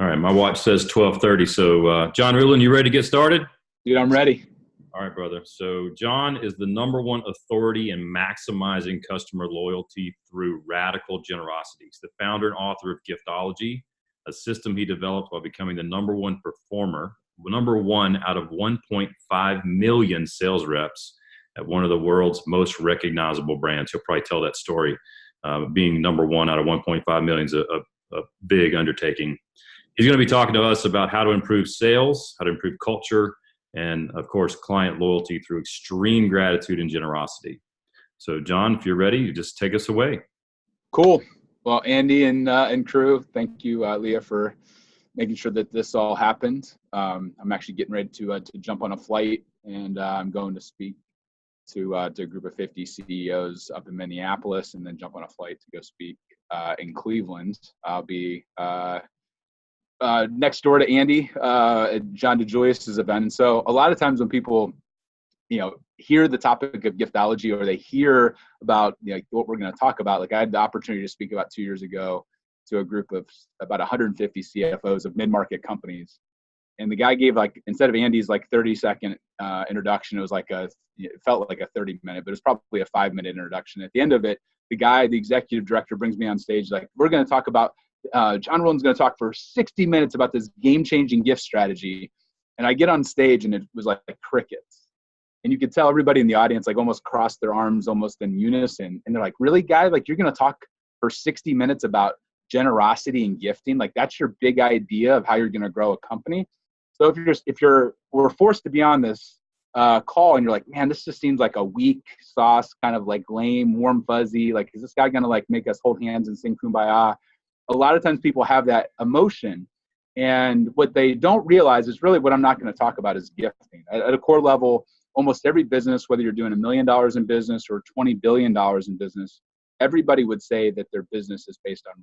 All right, my watch says 12:30. So, John Ruhlin, you ready to get started? Dude, I'm ready. All right, brother. So, John is the number one authority in maximizing customer loyalty through radical generosity. He's the founder and author of Giftology, a system he developed while becoming the number one performer, number one out of 1.5 million sales reps at one of the world's most recognizable brands. He'll probably tell that story. Being number one out of 1.5 million is a big undertaking. He's going to be talking to us about how to improve sales, how to improve culture, and, of course, client loyalty through extreme gratitude and generosity. So, John, if you're ready, you just take us away. Cool. Well, Andy and crew, thank you, Leah, for making sure that this all happened. I'm actually getting ready to jump on a flight, and I'm going to speak to a group of 50 CEOs up in Minneapolis, and then jump on a flight to go speak in Cleveland. I'll be next door to Andy at John DeJulius's event. And so a lot of times when people, hear the topic of giftology, or they hear about what we're going to talk about, like I had the opportunity to speak about 2 years ago to a group of about 150 CFOs of mid-market companies. And the guy gave, instead of Andy's 30-second introduction, it felt like a 30-minute, but it was probably a 5-minute introduction. At the end of it, the executive director, brings me on stage, we're going to talk about, John Ruhlin's going to talk for 60 minutes about this game-changing gift strategy. And I get on stage and it was like crickets. And you could tell everybody in the audience almost crossed their arms almost in unison. And they're like, really, guy? You're going to talk for 60 minutes about generosity and gifting? That's your big idea of how you're going to grow a company? So we're forced to be on this call and you're like, man, this just seems like a weak sauce, kind of lame, warm, fuzzy. Is this guy going to make us hold hands and sing Kumbaya? A lot of times people have that emotion, and what they don't realize is really what I'm not going to talk about is gifting. At a core level, almost every business, whether you're doing $1 million in business or $20 billion in business, everybody would say that their business is based on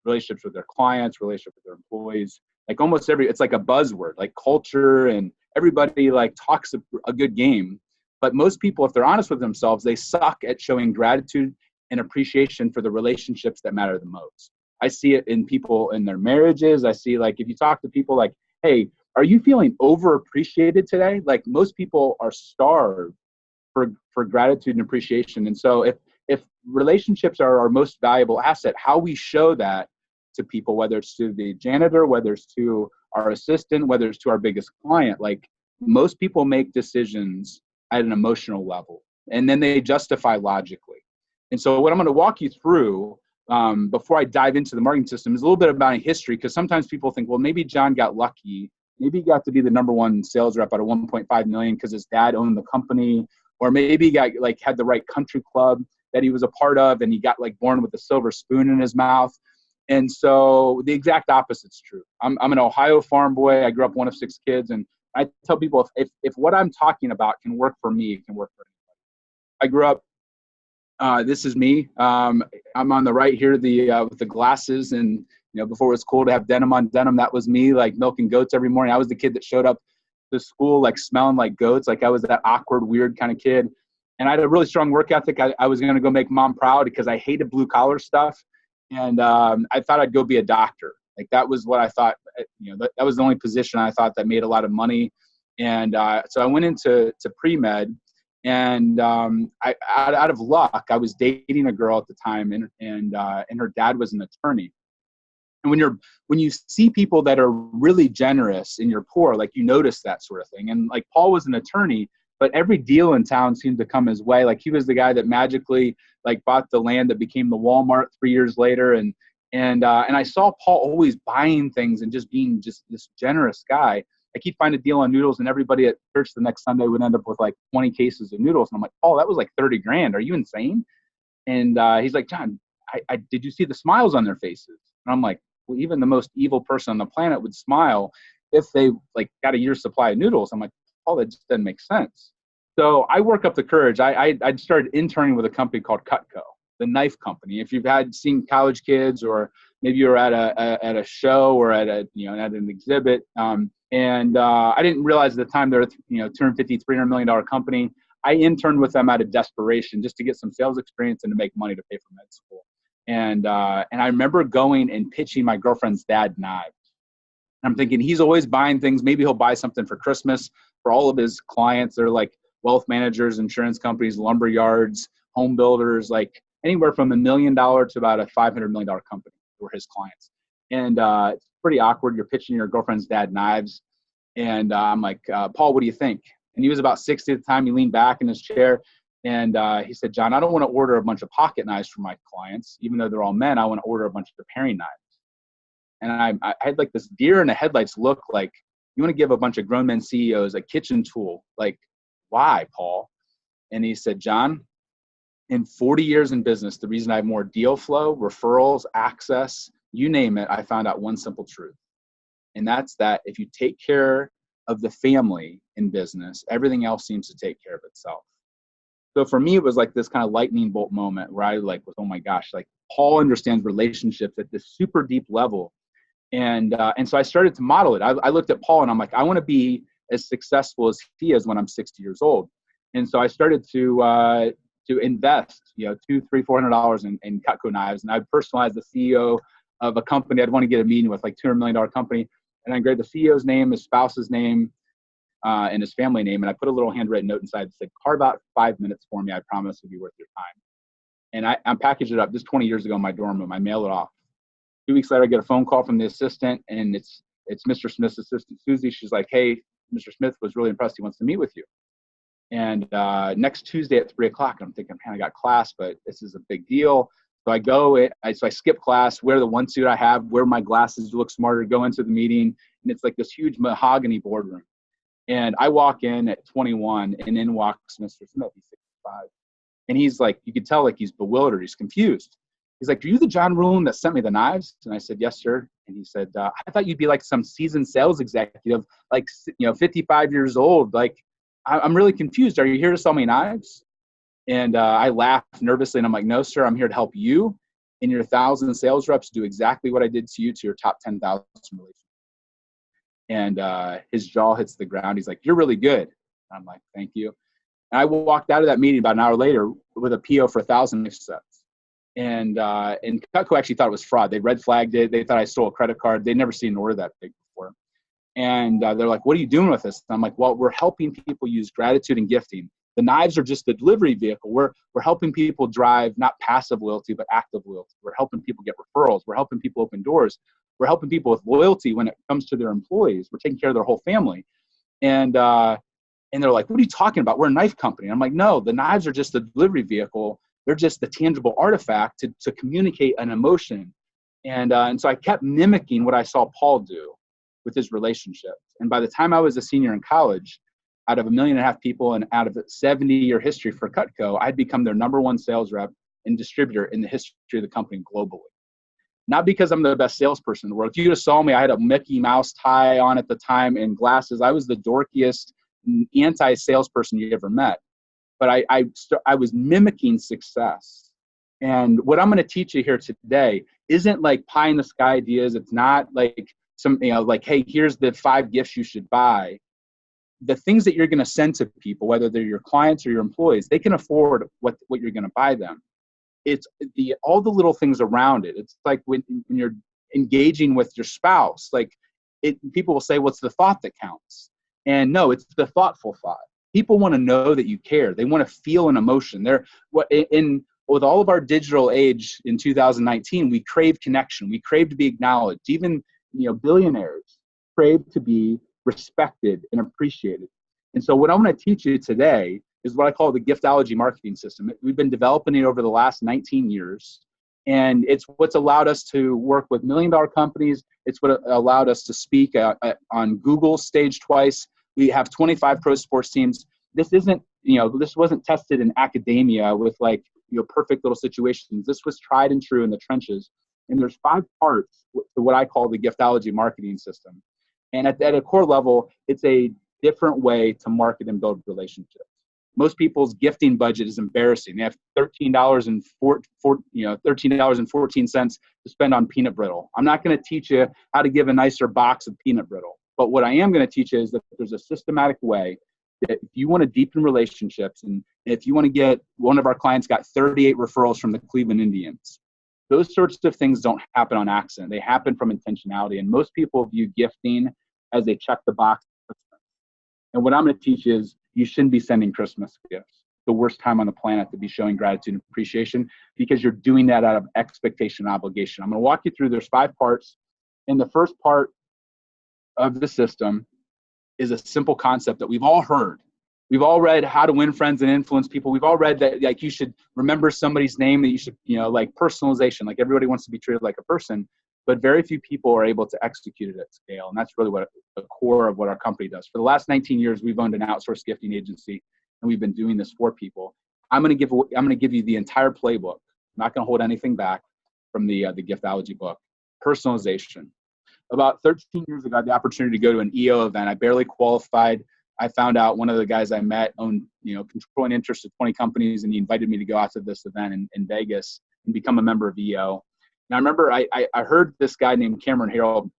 relationships with their clients, relationships with their employees. It's like a buzzword, culture, and everybody talks a good game. But most people, if they're honest with themselves, they suck at showing gratitude and appreciation for the relationships that matter the most. I see it in people in their marriages. I see if you talk to people hey, are you feeling overappreciated today? Most people are starved for gratitude and appreciation. And so if relationships are our most valuable asset, how we show that to people, whether it's to the janitor, whether it's to our assistant, whether it's to our biggest client, most people make decisions at an emotional level, and then they justify logically. And so what I'm going to walk you through before I dive into the marketing system is a little bit about history, because sometimes people think, well, maybe John got lucky. Maybe he got to be the number one sales rep out of 1.5 million because his dad owned the company, or maybe he got had the right country club that he was a part of, and he got born with a silver spoon in his mouth. And so the exact opposite's true. I'm an Ohio farm boy. I grew up one of 6 kids, and I tell people if what I'm talking about can work for me, it can work for anybody. I grew up. This is me. I'm on the right here, with the glasses, and before it was cool to have denim on denim, that was me, milking goats every morning. I was the kid that showed up to school smelling like goats. I was that awkward, weird kind of kid, and I had a really strong work ethic. I was going to go make mom proud because I hated blue collar stuff, and I thought I'd go be a doctor. That was what I thought. That was the only position I thought that made a lot of money, and so I went into pre-med. And out of luck, I was dating a girl at the time, and her dad was an attorney. And when you see people that are really generous and you're poor, you notice that sort of thing. And Paul was an attorney, but every deal in town seemed to come his way. He was the guy that magically bought the land that became the Walmart 3 years later. And I saw Paul always buying things and just being just this generous guy. He'd find a deal on noodles, and everybody at church the next Sunday would end up with 20 cases of noodles. And I'm like, Paul, that was 30 grand. Are you insane? And he's like, John, I did you see the smiles on their faces? And I'm like, well, even the most evil person on the planet would smile if they got a year's supply of noodles. I'm like, Paul, that just doesn't make sense. So I work up the courage. I started interning with a company called Cutco, the knife company. If you've seen college kids, or maybe you're at a show or at an exhibit, and I didn't realize at the time they're a $250, $300 million company. I interned with them out of desperation just to get some sales experience and to make money to pay for med school. And I remember going and pitching my girlfriend's dad knives. I'm thinking he's always buying things. Maybe he'll buy something for Christmas for all of his clients. They're like wealth managers, insurance companies, lumber yards, home builders, like anywhere from $1 million to about a $500 million company were his clients. And it's pretty awkward. You're pitching your girlfriend's dad knives. And I'm like, Paul, what do you think? And he was about 60 at the time. He leaned back in his chair. And he said, John, I don't want to order a bunch of pocket knives for my clients. Even though they're all men, I want to order a bunch of paring knives. And I had like this deer in the headlights look, like, you want to give a bunch of grown men CEOs a kitchen tool. Like, why, Paul? And he said, John, in 40 years in business, the reason I have more deal flow, referrals, access, you name it, I found out one simple truth. And that's that if you take care of the family in business, everything else seems to take care of itself. So for me, it was like this kind of lightning bolt moment where I like was, oh my gosh, like Paul understands relationships at this super deep level. And so I started to model it. I looked at Paul and I'm like, I want to be as successful as he is when I'm 60 years old. And so I started to invest, $200, $300, $400 in Cutco knives. And I personalized the CEO of a company. I'd want to get a meeting with like $200 million company. And I engraved the CEO's name, his spouse's name, and his family name. And I put a little handwritten note inside that said, carve out 5 minutes for me. I promise it'll be worth your time. And I packaged it up just 20 years ago in my dorm room. I mailed it off. 2 weeks later, I get a phone call from the assistant, and it's Mr. Smith's assistant, Susie. She's like, hey, Mr. Smith was really impressed. He wants to meet with you. And next Tuesday at 3 o'clock, I'm thinking, man, I got class, but this is a big deal. So I go, so I skip class, wear the one suit I have, wear my glasses to look smarter, go into the meeting. And it's like this huge mahogany boardroom. And I walk in at 21, and in walks Mr. Smith. He's 65. And he's like, you could tell like he's bewildered. He's confused. He's like, are you the John Ruhlin that sent me the knives? And I said, yes, sir. And he said, I thought you'd be like some seasoned sales executive, like, 55 years old. Like, I'm really confused. Are you here to sell me knives? And I laughed nervously, and I'm like, no, sir, I'm here to help you and your 1,000 sales reps do exactly what I did to you to your top 10,000 relationships. And his jaw hits the ground. He's like, you're really good. And I'm like, thank you. And I walked out of that meeting about an hour later with a PO for 1,000 sets. And Cutco actually thought it was fraud. They red flagged it. They thought I stole a credit card. They'd never seen an order that big before. And they're like, what are you doing with this? And I'm like, well, we're helping people use gratitude and gifting. The knives are just the delivery vehicle. We're helping people drive not passive loyalty, but active loyalty. We're helping people get referrals. We're helping people open doors. We're helping people with loyalty when it comes to their employees. We're taking care of their whole family. And they're like, what are you talking about? We're a knife company. I'm like, no, the knives are just the delivery vehicle. They're just the tangible artifact to communicate an emotion. And so I kept mimicking what I saw Paul do with his relationships. And by the time I was a senior in college, out of 1.5 million people and out of a 70-year history for Cutco, I'd become their #1 sales rep and distributor in the history of the company globally. Not because I'm the best salesperson in the world. If you just saw me, I had a Mickey Mouse tie on at the time and glasses. I was the dorkiest anti-salesperson you ever met. But I was mimicking success. And what I'm going to teach you here today isn't like pie in the sky ideas. It's not like some, like, hey, here's the 5 gifts you should buy. The things that you're going to send to people, whether they're your clients or your employees, they can afford what you're going to buy them. It's all the little things around it. It's like when you're engaging with your spouse, like people will say, what's the thought that counts? And no, it's the thoughtful thought. People want to know that you care. They want to feel an emotion. With all of our digital age in 2019, we crave connection. We crave to be acknowledged. Even billionaires crave to be respected and appreciated. And so what I'm going to teach you today is what I call the Giftology marketing system. We've been developing it over the last 19 years. And it's what's allowed us to work with $1 million companies. It's what allowed us to speak on Google's stage twice. We have 25 pro sports teams. This isn't, this wasn't tested in academia with perfect little situations. This was tried and true in the trenches. And there's 5 parts to what I call the Giftology marketing system. And at a core level, it's a different way to market and build relationships. Most people's gifting budget is embarrassing. They have $13.14 to spend on peanut brittle. I'm not going to teach you how to give a nicer box of peanut brittle. But what I am going to teach you is that there's a systematic way that if you want to deepen relationships, and if you want to get, one of our clients got 38 referrals from the Cleveland Indians. Those sorts of things don't happen on accident. They happen from intentionality. And most people view gifting as a check the box. And what I'm going to teach is you shouldn't be sending Christmas gifts. The worst time on the planet to be showing gratitude and appreciation, because you're doing that out of expectation and obligation. I'm going to walk you through, there's 5 parts. And the first part of the system is a simple concept that we've all heard. We've all read How to Win Friends and Influence People. We've all read that, like, you should remember somebody's name, that you should, like personalization, like everybody wants to be treated like a person, but very few people are able to execute it at scale. And that's really what the core of what our company does. For the last 19 years, we've owned an outsourced gifting agency, and we've been doing this for people. I'm going to give you the entire playbook. I'm not going to hold anything back from the Giftology book. Personalization. About 13 years ago, I had the opportunity to go to an EO event. I barely qualified. I found out one of the guys I met owned, controlling interest of 20 companies, and he invited me to go out to this event in Vegas and become a member of EO. And I remember I heard this guy named Cameron Harold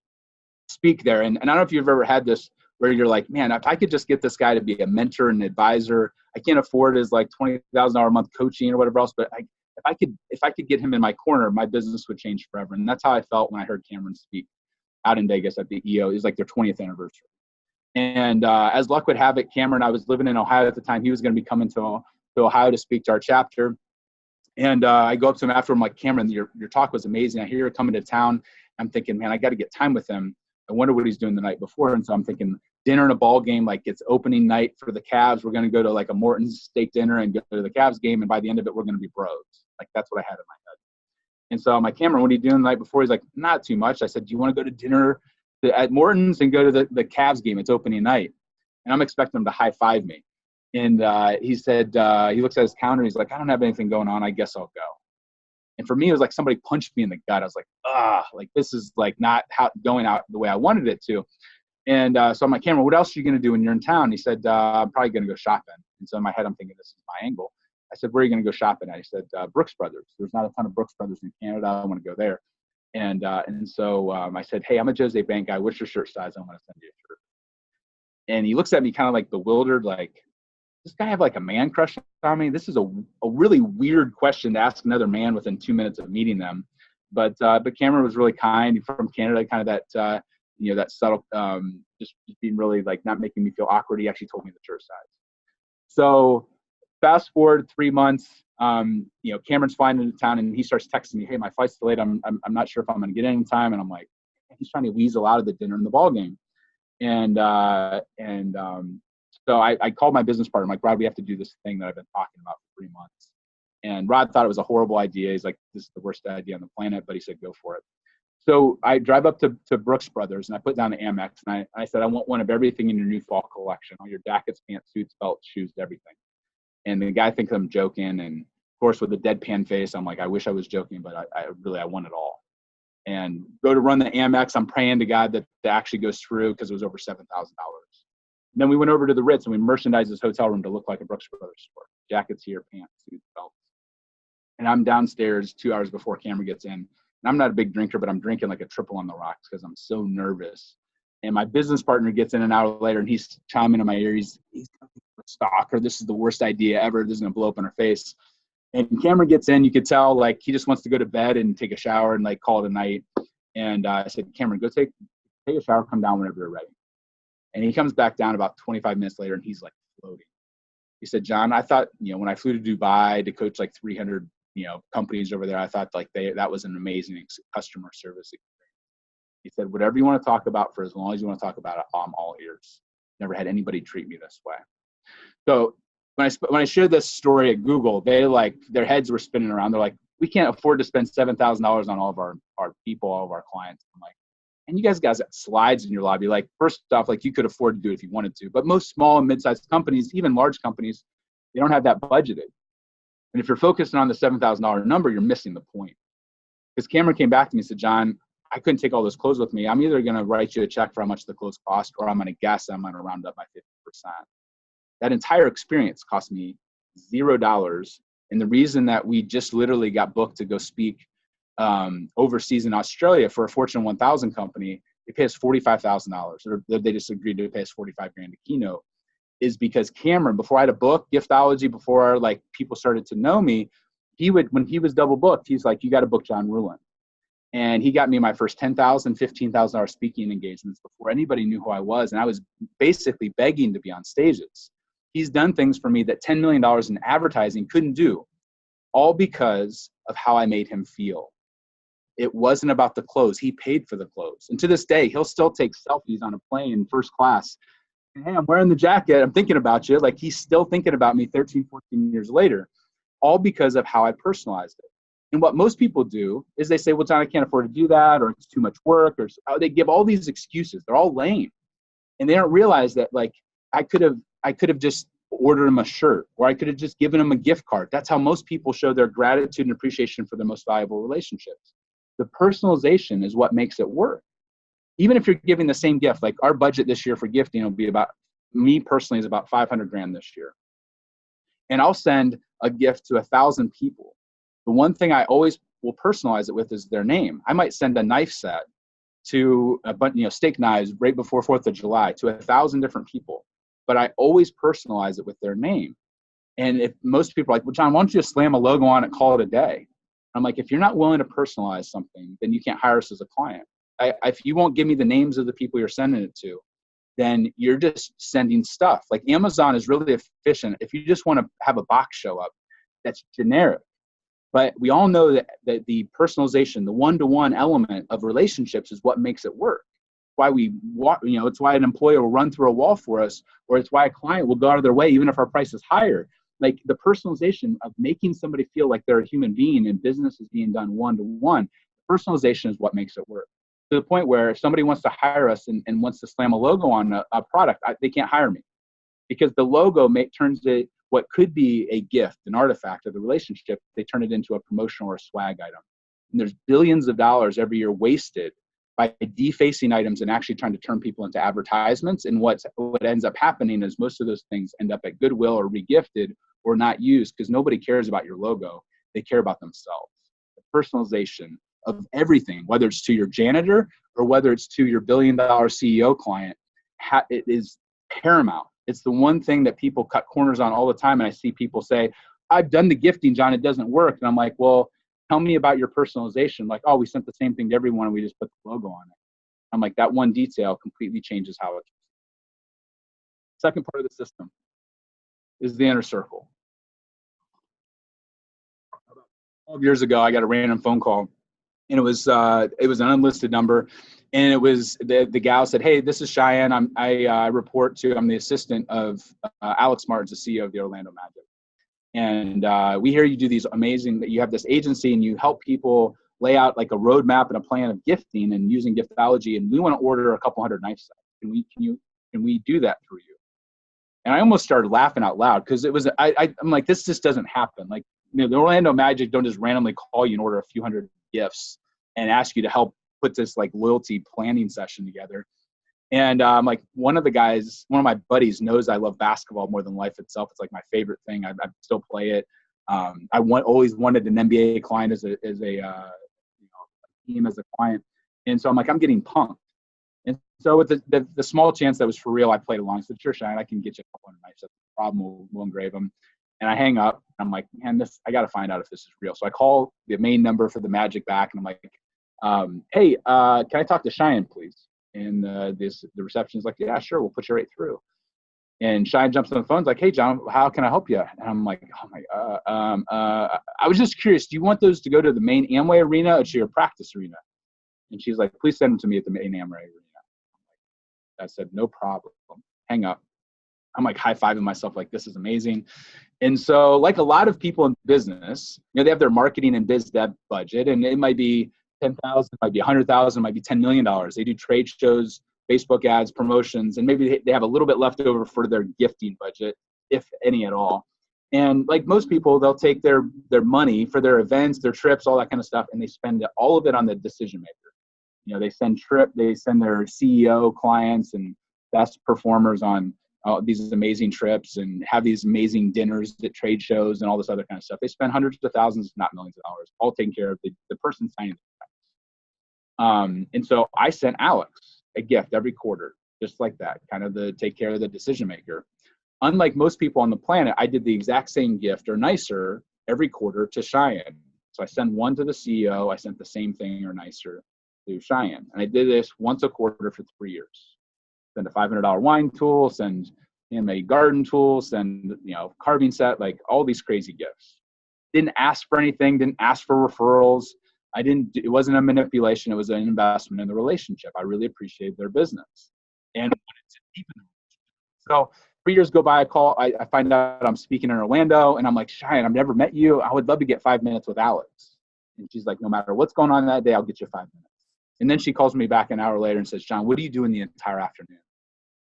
speak there. And I don't know if you've ever had this where you're like, man, if I could just get this guy to be a mentor and advisor, I can't afford his like $20,000 a month coaching or whatever else, but if I could get him in my corner, my business would change forever. And that's how I felt when I heard Cameron speak out in Vegas at the EO. It was like their 20th anniversary. And as luck would have it, Cameron, I was living in Ohio at the time. He was going to be coming to Ohio to speak to our chapter. And I go up to him after. I'm like, Cameron, your talk was amazing. I hear you're coming to town. I'm thinking, man, I got to get time with him. I wonder what he's doing the night before. And so I'm thinking dinner and a ball game, like it's opening night for the Cavs. We're going to go to like a Morton's steak dinner and go to the Cavs game. And by the end of it, we're going to be bros. Like that's what I had in my head. And so I'm like, Cameron, what are you doing the night before? He's like, not too much. I said, do you want to go to dinner at Morton's and go to the Cavs game? It's opening night. And I'm expecting him to high five me. And he said, he looks at his calendar. He's like, I don't have anything going on. I guess I'll go. And for me, it was like somebody punched me in the gut. I was like, like this is like not going out the way I wanted it to. And so I'm like, Cameron, what else are you going to do when you're in town? He said, I'm probably going to go shopping. And so in my head, I'm thinking, this is my angle. I said, where are you going to go shopping at? He said, Brooks Brothers. There's not a ton of Brooks Brothers in Canada. I want to go there. And so I said, hey, I'm a Jose Bank guy. What's your shirt size? I want to send you a shirt. And he looks at me kind of like bewildered, like, this guy have like a man crush on me? This is a really weird question to ask another man within 2 minutes of meeting them. But Cameron was really kind. From Canada, kind of that, that subtle, just being really like not making me feel awkward. He actually told me the shirt size. So fast forward 3 months, Cameron's flying into town and he starts texting me, hey, my flight's delayed. I'm not sure if I'm going to get in time. And I'm like, he's trying to weasel out of the dinner and the ball game. So I called my business partner. I'm like, Rod, we have to do this thing that I've been talking about for 3 months. And Rod thought it was a horrible idea. He's like, this is the worst idea on the planet, but he said, go for it. So I drive up to Brooks Brothers and I put down the Amex and I said, I want one of everything in your new fall collection, all your jackets, pants, suits, belts, shoes, everything. And the guy thinks I'm joking. And of course, with a deadpan face, I'm like, I wish I was joking, but I want it all. And go to run the Amex. I'm praying to God that actually goes through because it was over $7,000. Then we went over to the Ritz and we merchandised this hotel room to look like a Brooks Brothers store. Jackets here, pants, suits, belts. And I'm downstairs 2 hours before Cameron gets in. And I'm not a big drinker, but I'm drinking like a triple on the rocks because I'm so nervous. And my business partner gets in an hour later and he's chiming in my ear. He's a stalker. This is the worst idea ever. This is going to blow up in our face. And Cameron gets in. You could tell like he just wants to go to bed and take a shower and like call it a night. And I said, Cameron, go take a shower, come down whenever you're ready. And he comes back down about 25 minutes later and he's like floating. He said, John, I thought, when I flew to Dubai to coach like 300, companies over there, I thought like that was an amazing customer service experience. He said, whatever you want to talk about for as long as you want to talk about it, I'm all ears. Never had anybody treat me this way. So when I shared this story at Google, their heads were spinning around. They're like, we can't afford to spend $7,000 on all of our people, all of our clients. I'm like, and you guys got slides in your lobby. Like, first off, like you could afford to do it if you wanted to. But most small and mid-sized companies, even large companies, they don't have that budgeted. And if you're focusing on the $7,000 number, you're missing the point. Because Cameron came back to me and said, John, I couldn't take all those clothes with me. I'm either going to write you a check for how much the clothes cost, or I'm going to guess I'm going to round up by 50%. That entire experience cost me $0. And the reason that we just literally got booked to go speak overseas in Australia for a Fortune 1000 company, they pay us $45,000, or they just agreed to pay us $45,000 a keynote, is because Cameron, before I had a book, Giftology, before like people started to know me, when he was double booked, he's like, you got to book John Ruhlin. And he got me my first $10,000, $15,000 speaking engagements before anybody knew who I was. And I was basically begging to be on stages. He's done things for me that $10 million in advertising couldn't do, all because of how I made him feel. It wasn't about the clothes. He paid for the clothes. And to this day, he'll still take selfies on a plane first class. Hey, I'm wearing the jacket. I'm thinking about you. Like, he's still thinking about me 13, 14 years later, all because of how I personalized it. And what most people do is they say, well, John, I can't afford to do that, or it's too much work, or they give all these excuses. They're all lame. And they don't realize that, like, I could have just ordered him a shirt, or I could have just given him a gift card. That's how most people show their gratitude and appreciation for their most valuable relationships. The personalization is what makes it work. Even if you're giving the same gift, like our budget this year for gifting will be about, me personally, is about $500,000 this year. And I'll send a gift to 1,000 people. The one thing I always will personalize it with is their name. I might send a knife set to steak knives right before 4th of July to 1,000 different people, but I always personalize it with their name. And if most people are like, well, John, why don't you just slam a logo on it, call it a day? I'm like, if you're not willing to personalize something, then you can't hire us as a client. If you won't give me the names of the people you're sending it to, then you're just sending stuff. Like, Amazon is really efficient if you just want to have a box show up that's generic. But we all know that the personalization, the one-to-one element of relationships is what makes it work. Why it's why an employer will run through a wall for us, or it's why a client will go out of their way even if our price is higher. Like, the personalization of making somebody feel like they're a human being and business is being done one-to-one, personalization is what makes it work. To the point where if somebody wants to hire us and wants to slam a logo on a product, they can't hire me, because the logo turns it, what could be a gift, an artifact of the relationship, they turn it into a promotional or a swag item. And there's billions of dollars every year wasted by defacing items and actually trying to turn people into advertisements. And what ends up happening is most of those things end up at Goodwill or regifted or not used, because nobody cares about your logo. They care about themselves. The personalization of everything, whether it's to your janitor or whether it's to your $1 billion CEO client, it is paramount. It's the one thing that people cut corners on all the time. And I see people say, I've done the gifting, John, it doesn't work. And I'm like, well, tell me about your personalization. Like, oh, we sent the same thing to everyone and we just put the logo on it. I'm like, that one detail completely changes how it is. Second part of the system is the inner circle. 12 years ago, I got a random phone call, and it was an unlisted number. And it was the gal said, hey, this is Cheyenne. I'm the assistant of Alex Martin's, the CEO of the Orlando Magic. And we hear you do these amazing, you have this agency and you help people lay out like a roadmap and a plan of gifting and using Giftology. And we want to order a couple hundred knife sets. Can we do that through you? And I almost started laughing out loud, because it was, I'm like, this just doesn't happen. Like, the Orlando Magic don't just randomly call you and order a few hundred gifts and ask you to help put this like loyalty planning session together. And like, one of my buddies knows I love basketball more than life itself. It's like my favorite thing. I still play it. I always wanted an NBA client as a team, as a client. And so I'm like, I'm getting punked. And so with the small chance that was for real, I played along. So sure, Shine, I can get you a couple hundred knives. That's no problem. We'll engrave them. And I hang up. I'm like, man, I got to find out if this is real. So I call the main number for the Magic back, and I'm like, hey, can I talk to Cheyenne, please? And the receptionist like, yeah, sure, we'll put you right through. And Cheyenne jumps on the phone, like, hey, John, how can I help you? And I'm like, oh my, I was just curious, do you want those to go to the main Amway arena or to your practice arena? And she's like, please send them to me at the main Amway arena. I said, no problem. Hang up. I'm like high-fiving myself, like, this is amazing. And so, like a lot of people in business, they have their marketing and biz dev budget, and it might be 10,000, might be 100,000, might be $10 million. They do trade shows, Facebook ads, promotions, and maybe they have a little bit left over for their gifting budget, if any at all. And like most people, they'll take their money for their events, their trips, all that kind of stuff, and they spend all of it on the decision maker. They send their CEO clients and best performers on these amazing trips and have these amazing dinners at trade shows and all this other kind of stuff. They spend hundreds of thousands, if not millions of dollars, all taken care of the person signing the checks. And so I sent Alex a gift every quarter, just like that, kind of to take care of the decision maker. Unlike most people on the planet, I did the exact same gift or nicer every quarter to Cheyenne. So I send one to the CEO. I sent the same thing or nicer to Cheyenne. And I did this once a quarter for 3 years. Send a $500 wine tool, send him a garden tool, send, carving set, like all these crazy gifts. Didn't ask for anything, didn't ask for referrals. It wasn't a manipulation. It was an investment in the relationship. I really appreciated their business and wanted to deepen the relationship. So 3 years go by, I find out I'm speaking in Orlando, and I'm like, Cheyenne, I've never met you. I would love to get 5 minutes with Alex. And she's like, no matter what's going on that day, I'll get you 5 minutes. And then she calls me back an hour later and says, John, what are you doing the entire afternoon?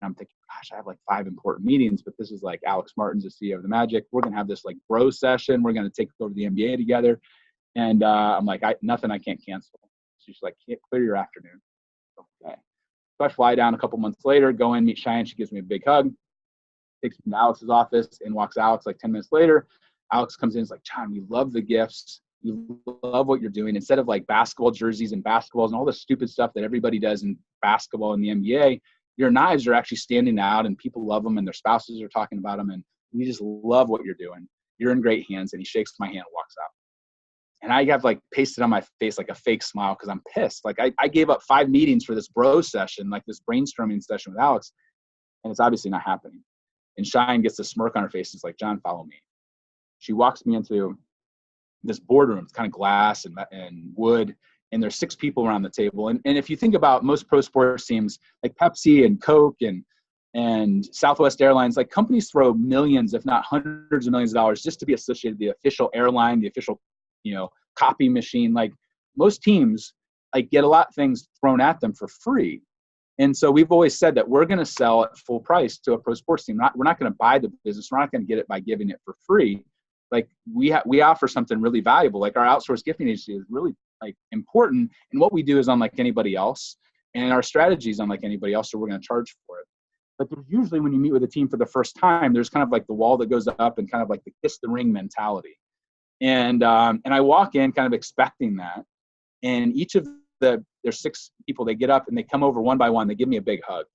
And I'm thinking, gosh, I have like 5 important meetings, but this is like Alex Martin's the CEO of the Magic. We're going to have this like bro session. We're going to take over the NBA together. And I'm like, nothing I can't cancel. She's like, clear your afternoon. Okay. So I fly down a couple months later, go in, meet Cheyenne. She gives me a big hug, takes me to Alex's office, and walks Alex like 10 minutes later. Alex comes in and is like, John, we love the gifts. We love what you're doing. Instead of like basketball jerseys and basketballs and all the stupid stuff that everybody does in basketball and the NBA, your knives are actually standing out and people love them and their spouses are talking about them. And we just love what you're doing. You're in great hands. And he shakes my hand and walks out. And I have like pasted on my face like a fake smile because I'm pissed. Like I gave up 5 meetings for this bro session, like this brainstorming session with Alex, and it's obviously not happening. And Cheyenne gets a smirk on her face. It's like, John, follow me. She walks me into this boardroom. It's kind of glass and wood, and there's 6 people around the table. And if you think about most pro sports teams like Pepsi and Coke and Southwest Airlines, like companies throw millions, if not hundreds of millions of dollars just to be associated with the official airline, the official copy machine. Like most teams like get a lot of things thrown at them for free. And so we've always said that we're going to sell at full price to a pro sports team. We're not going to buy the business. We're not going to get it by giving it for free. Like we offer something really valuable. Like our outsourced gifting agency is really like important. And what we do is unlike anybody else. And our strategy is unlike anybody else. So we're going to charge for it. But there's usually when you meet with a team for the first time, there's kind of like the wall that goes up and kind of like the kiss the ring mentality. And I walk in kind of expecting that. And each of there's 6 people, they get up and they come over one by one. They give me a big hug.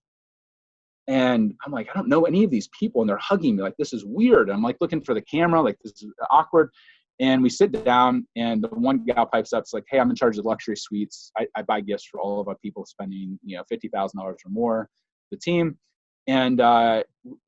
And I'm like, I don't know any of these people. And they're hugging me like, this is weird. I'm like looking for the camera, like this is awkward. And we sit down and the one gal pipes up. It's like, hey, I'm in charge of luxury suites. I buy gifts for all of our people spending, $50,000 or more, the team. And,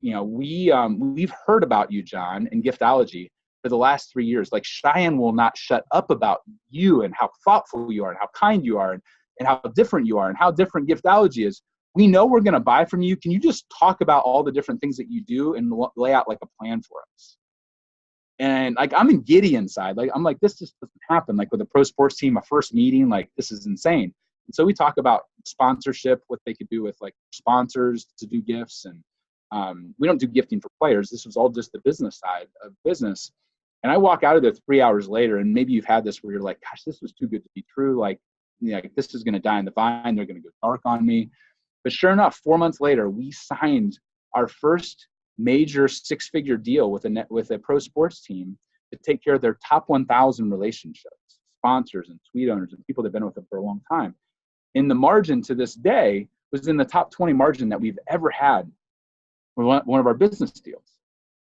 we've heard about you, John, in Giftology for the last 3 years. Like Cheyenne will not shut up about you and how thoughtful you are and how kind you are and how different you are and how different Giftology is. We know we're going to buy from you. Can you just talk about all the different things that you do and lay out like a plan for us? And like, I'm in giddy inside. Like, I'm like, this just doesn't happen. Like with a pro sports team, a first meeting, like this is insane. And so we talk about sponsorship, what they could do with like sponsors to do gifts. And we don't do gifting for players. This was all just the business side of business. And I walk out of there 3 hours later, and maybe you've had this where you're like, gosh, this was too good to be true. Like, this is going to die in the vine. They're going to go dark on me. But sure enough, 4 months later, we signed our first major 6-figure deal with a pro sports team to take care of their top 1,000 relationships, sponsors and suite owners and people that have been with them for a long time. And the margin to this day was in the top 20 margin that we've ever had with one of our business deals.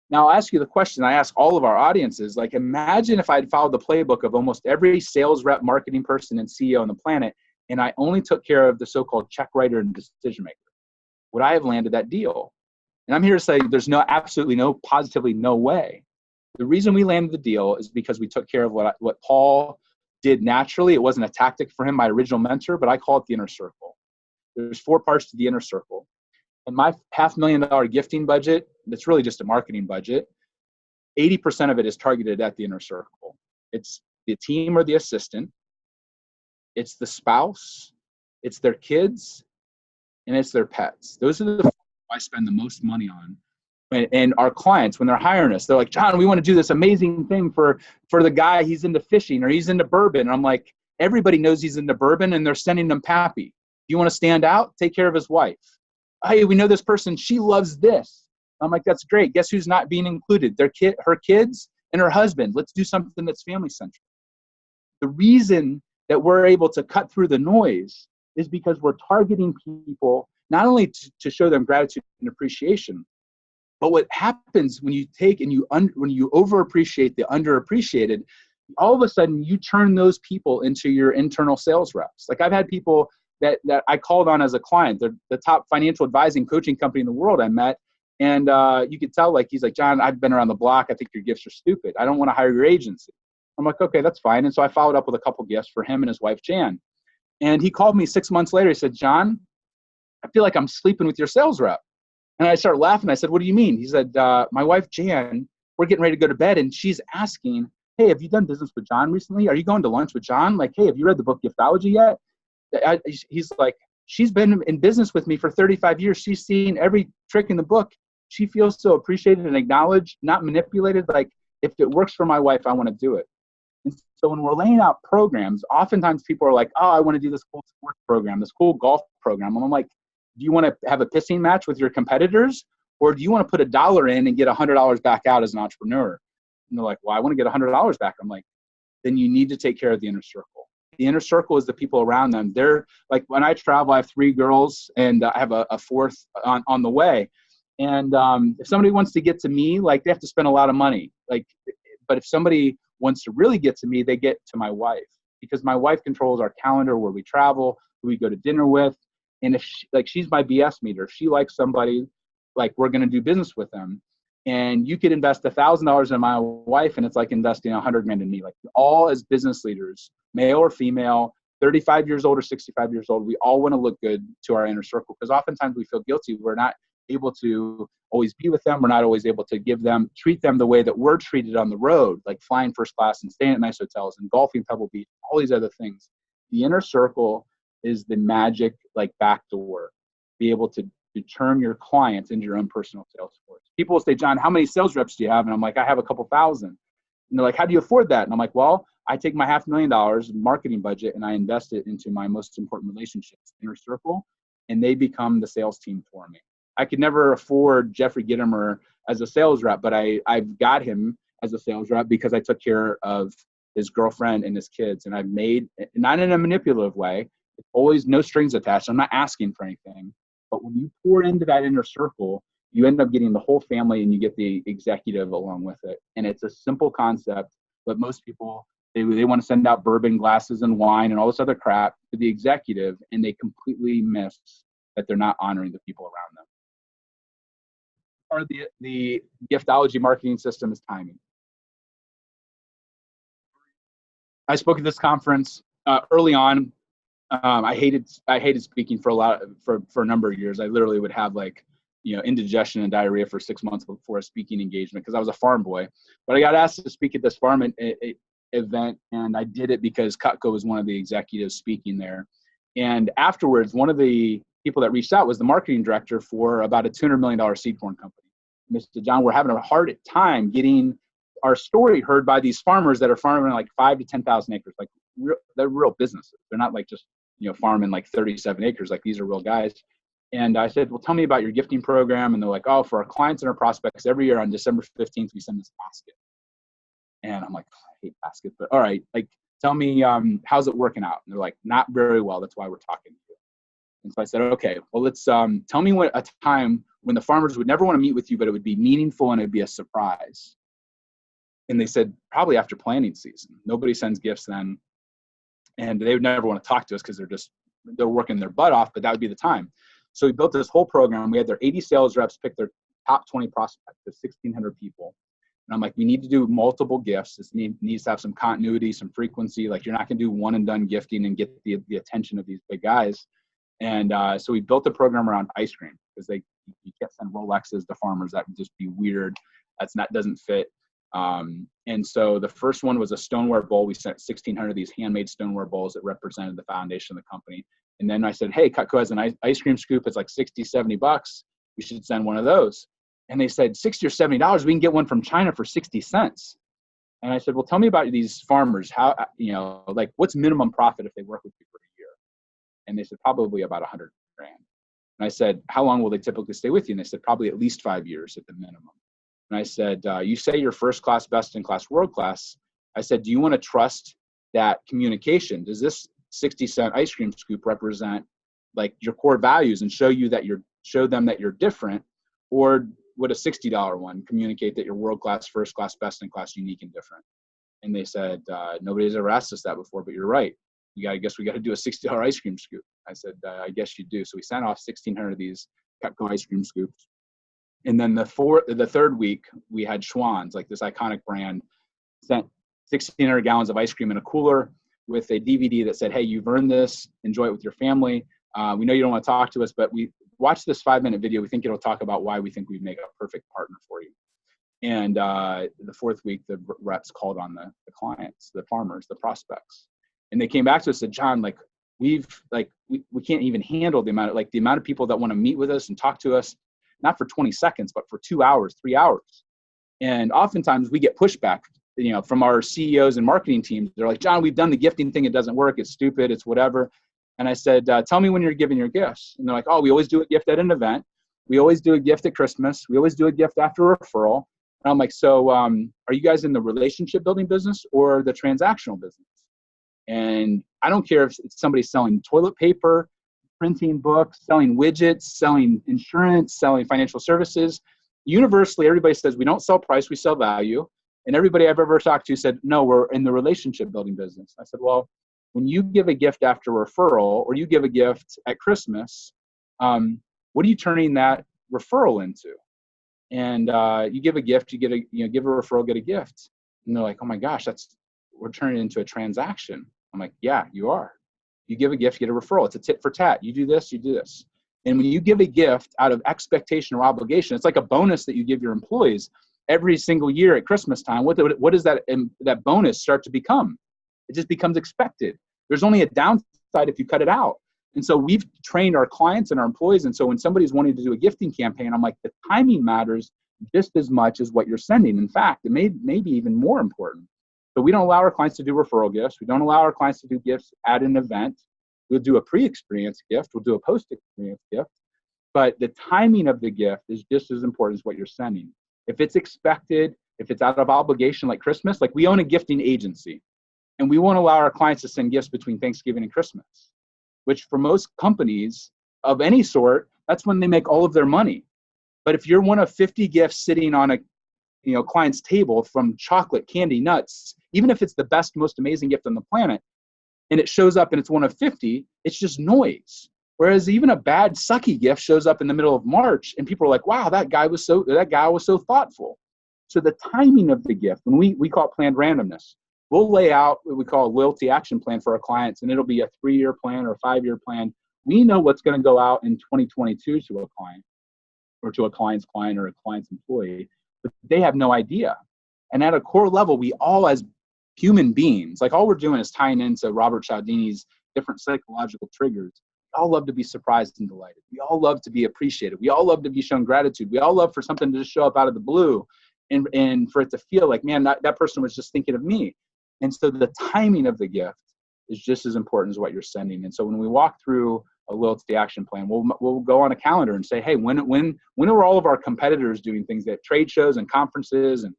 Now, I'll ask you the question I ask all of our audiences, like imagine if I'd followed the playbook of almost every sales rep, marketing person, and CEO on the planet, and I only took care of the so-called check writer and decision maker. Would I have landed that deal? And I'm here to say there's positively no way. The reason we landed the deal is because we took care of what Paul did naturally. It wasn't a tactic for him, my original mentor, but I call it the inner circle. There's 4 parts to the inner circle. And my $500,000 gifting budget, that's really just a marketing budget, 80% of it is targeted at the inner circle. It's the team or the assistant, it's the spouse, it's their kids, and it's their pets. Those are the I spend the most money on. And our clients, when they're hiring us, they're like, John, we want to do this amazing thing for the guy, he's into fishing or he's into bourbon. And I'm like, everybody knows he's into bourbon and they're sending him Pappy. You want to stand out? Take care of his wife. Hey, we know this person, she loves this. I'm like, that's great. Guess who's not being included? Her kids and her husband. Let's do something that's family centric. The reason that we're able to cut through the noise is because we're targeting people not only to show them gratitude and appreciation, But what happens when you take and when you overappreciate the underappreciated, all of a sudden you turn those people into your internal sales reps. Like I've had people that I called on as a client. They're the top financial advising coaching company in the world I met. And you could tell, like, he's like, John, I've been around the block. I think your gifts are stupid. I don't want to hire your agency. I'm like, okay, that's fine. And so I followed up with a couple gifts for him and his wife, Jan. And he called me 6 months later. He said, John, I feel like I'm sleeping with your sales rep. And I started laughing. I said, what do you mean? He said, my wife, Jan, we're getting ready to go to bed. And she's asking, hey, have you done business with John recently? Are you going to lunch with John? Like, hey, have you read the book Giftology yet? He's like, she's been in business with me for 35 years. She's seen every trick in the book. She feels so appreciated and acknowledged, not manipulated. Like, if it works for my wife, I want to do it. And so when we're laying out programs, oftentimes people are like, oh, I want to do this cool sports program, this cool golf program. And I'm like, do you want to have a pissing match with your competitors? Or do you want to put $1 in and get $100 back out as an entrepreneur? And they're like, well, I want to get $100 back. I'm like, then you need to take care of the inner circle. The inner circle is the people around them. They're like, when I travel, I have 3 girls and I have a 4th on the way. And if somebody wants to get to me, like, they have to spend a lot of money. Like, but if somebody wants to really get to me, they get to my wife, because my wife controls our calendar, where we travel, who we go to dinner with. And if she's my BS meter, if she likes somebody, like, we're going to do business with them. And you could invest $1,000 in my wife, and it's like investing $100,000 in me. Like, all as business leaders, male or female, 35 years old or 65 years old, we all want to look good to our inner circle, because oftentimes we feel guilty. We're not able to always be with them. We're not always able to treat them the way that we're treated on the road, like flying first class and staying at nice hotels and golfing Pebble Beach, all these other things. The inner circle is the magic, like, back door. Be able to turn your clients into your own personal sales force. People will say, John, how many sales reps do you have? And I'm like, I have a couple thousand. And they're like, how do you afford that? And I'm like, well, I take my $500,000 marketing budget and I invest it into my most important relationships, inner circle, and they become the sales team for me. I could never afford Jeffrey Gittimer as a sales rep, but I've got him as a sales rep because I took care of his girlfriend and his kids. And I've made, not in a manipulative way, it's always no strings attached. I'm not asking for anything. But when you pour into that inner circle, you end up getting the whole family and you get the executive along with it. And it's a simple concept, but most people, they want to send out bourbon glasses and wine and all this other crap to the executive, and they completely miss that they're not honoring the people around them. Part of the Giftology marketing system is timing. I spoke at this conference early on. I hated speaking for a number of years. I literally would have, like, indigestion and diarrhea for 6 months before a speaking engagement, because I was a farm boy. But I got asked to speak at this farm event, and I did it because Cutco was one of the executives speaking there. And afterwards, one of the people that reached out was the marketing director for about a $200 million seed corn company. Mr. John, we're having a hard time getting our story heard by these farmers that are farming like 5 to 10,000 acres. Like, they're real businesses. They're not like just, farming like 37 acres. Like, these are real guys. And I said, well, tell me about your gifting program. And they're like, oh, for our clients and our prospects, every year on December 15th, we send this basket. And I'm like, oh, I hate baskets, but all right, like, tell me, how's it working out? And they're like, not very well. That's why we're talking to you. And so I said, okay, well, let's tell me a time when the farmers would never want to meet with you, but it would be meaningful and it'd be a surprise. And they said, probably after planting season. Nobody sends gifts then. And they would never want to talk to us because they're working their butt off, but that would be the time. So we built this whole program. We had their 80 sales reps pick their top 20 prospects, the 1,600 people. And I'm like, we need to do multiple gifts. This needs to have some continuity, some frequency. Like, you're not going to do one and done gifting and get the attention of these big guys. And so we built a program around ice cream, because you can't send Rolexes to farmers. That would just be weird. Doesn't fit. And so the first one was a stoneware bowl. We sent 1,600 of these handmade stoneware bowls that represented the foundation of the company. And then I said, hey, Cutco has an ice cream scoop. It's like $60-$70. We should send one of those. And they said, $60 or $70, we can get one from China for 60 cents. And I said, well, tell me about these farmers. How, like, what's minimum profit if they work with you for a year? And they said, probably about $100,000. And I said, how long will they typically stay with you? And they said, probably at least 5 years at the minimum. And I said, you say you're first class, best in class, world class. I said, do you want to trust that communication? Does this 60-cent ice cream scoop represent, like, your core values and show them that you're different? Or would a $60 one communicate that you're world-class, first-class, best-in-class, unique, and different? And they said, nobody's ever asked us that before, but you're right. I guess we got to do a $60 ice cream scoop. I said, I guess you do. So we sent off 1,600 of these Pepco ice cream scoops. And then the third week, we had Schwann's, like this iconic brand, sent 1,600 gallons of ice cream in a cooler with a DVD that said, hey, you've earned this. Enjoy it with your family. We know you don't want to talk to us, but we watch this 5-minute video. We think it'll talk about why we think we'd make a perfect partner for you. And the fourth week, the reps called on the clients, the farmers, the prospects. And they came back to us and said, John, like, we can't even handle the amount of people that want to meet with us and talk to us, not for 20 seconds, but for 2 hours, 3 hours. And oftentimes we get pushback, from our CEOs and marketing teams. They're like, John, we've done the gifting thing. It doesn't work. It's stupid. It's whatever. And I said, tell me when you're giving your gifts. And they're like, oh, we always do a gift at an event. We always do a gift at Christmas. We always do a gift after a referral. And I'm like, so are you guys in the relationship building business or the transactional business? And I don't care if it's somebody selling toilet paper, printing books, selling widgets, selling insurance, selling financial services. Universally, everybody says we don't sell price, we sell value. And everybody I've ever talked to said, no, we're in the relationship building business. I said, well, when you give a gift after referral or you give a gift at Christmas, what are you turning that referral into? And you give a gift, you get give a referral, get a gift. And they're like, oh my gosh, we're turning it into a transaction. I'm like, yeah, you are. You give a gift, get a referral. It's a tit for tat. You do this, you do this. And when you give a gift out of expectation or obligation, it's like a bonus that you give your employees every single year at Christmas time. What does that bonus start to become? It just becomes expected. There's only a downside if you cut it out. And so we've trained our clients and our employees. And so when somebody's wanting to do a gifting campaign, I'm like, the timing matters just as much as what you're sending. In fact, it may be even more important. So we don't allow our clients to do referral gifts. We don't allow our clients to do gifts at an event. We'll do a pre-experience gift. We'll do a post-experience gift. But the timing of the gift is just as important as what you're sending. If it's expected, if it's out of obligation like Christmas, like we own a gifting agency, and we won't allow our clients to send gifts between Thanksgiving and Christmas, which for most companies of any sort, that's when they make all of their money. But if you're one of 50 gifts sitting on a client's table, from chocolate, candy, nuts, even if it's the best, most amazing gift on the planet, and it shows up and it's one of 50, it's just noise. Whereas even a bad, sucky gift shows up in the middle of March and people are like, wow, that guy was so thoughtful. So the timing of the gift, when we call it planned randomness, we'll lay out what we call a loyalty action plan for our clients, and it'll be a 3-year plan or a 5-year plan. We know what's going to go out in 2022 to a client or to a client's client or a client's employee, but they have no idea. And at a core level, we all as human beings, like all we're doing is tying into Robert Cialdini's different psychological triggers. We all love to be surprised and delighted. We all love to be appreciated. We all love to be shown gratitude. We all love for something to just show up out of the blue and for it to feel like, man, that person was just thinking of me. And so the timing of the gift is just as important as what you're sending. And so when we walk through a loyalty action plan, we'll go on a calendar and say, hey, when are all of our competitors doing things at trade shows and conferences and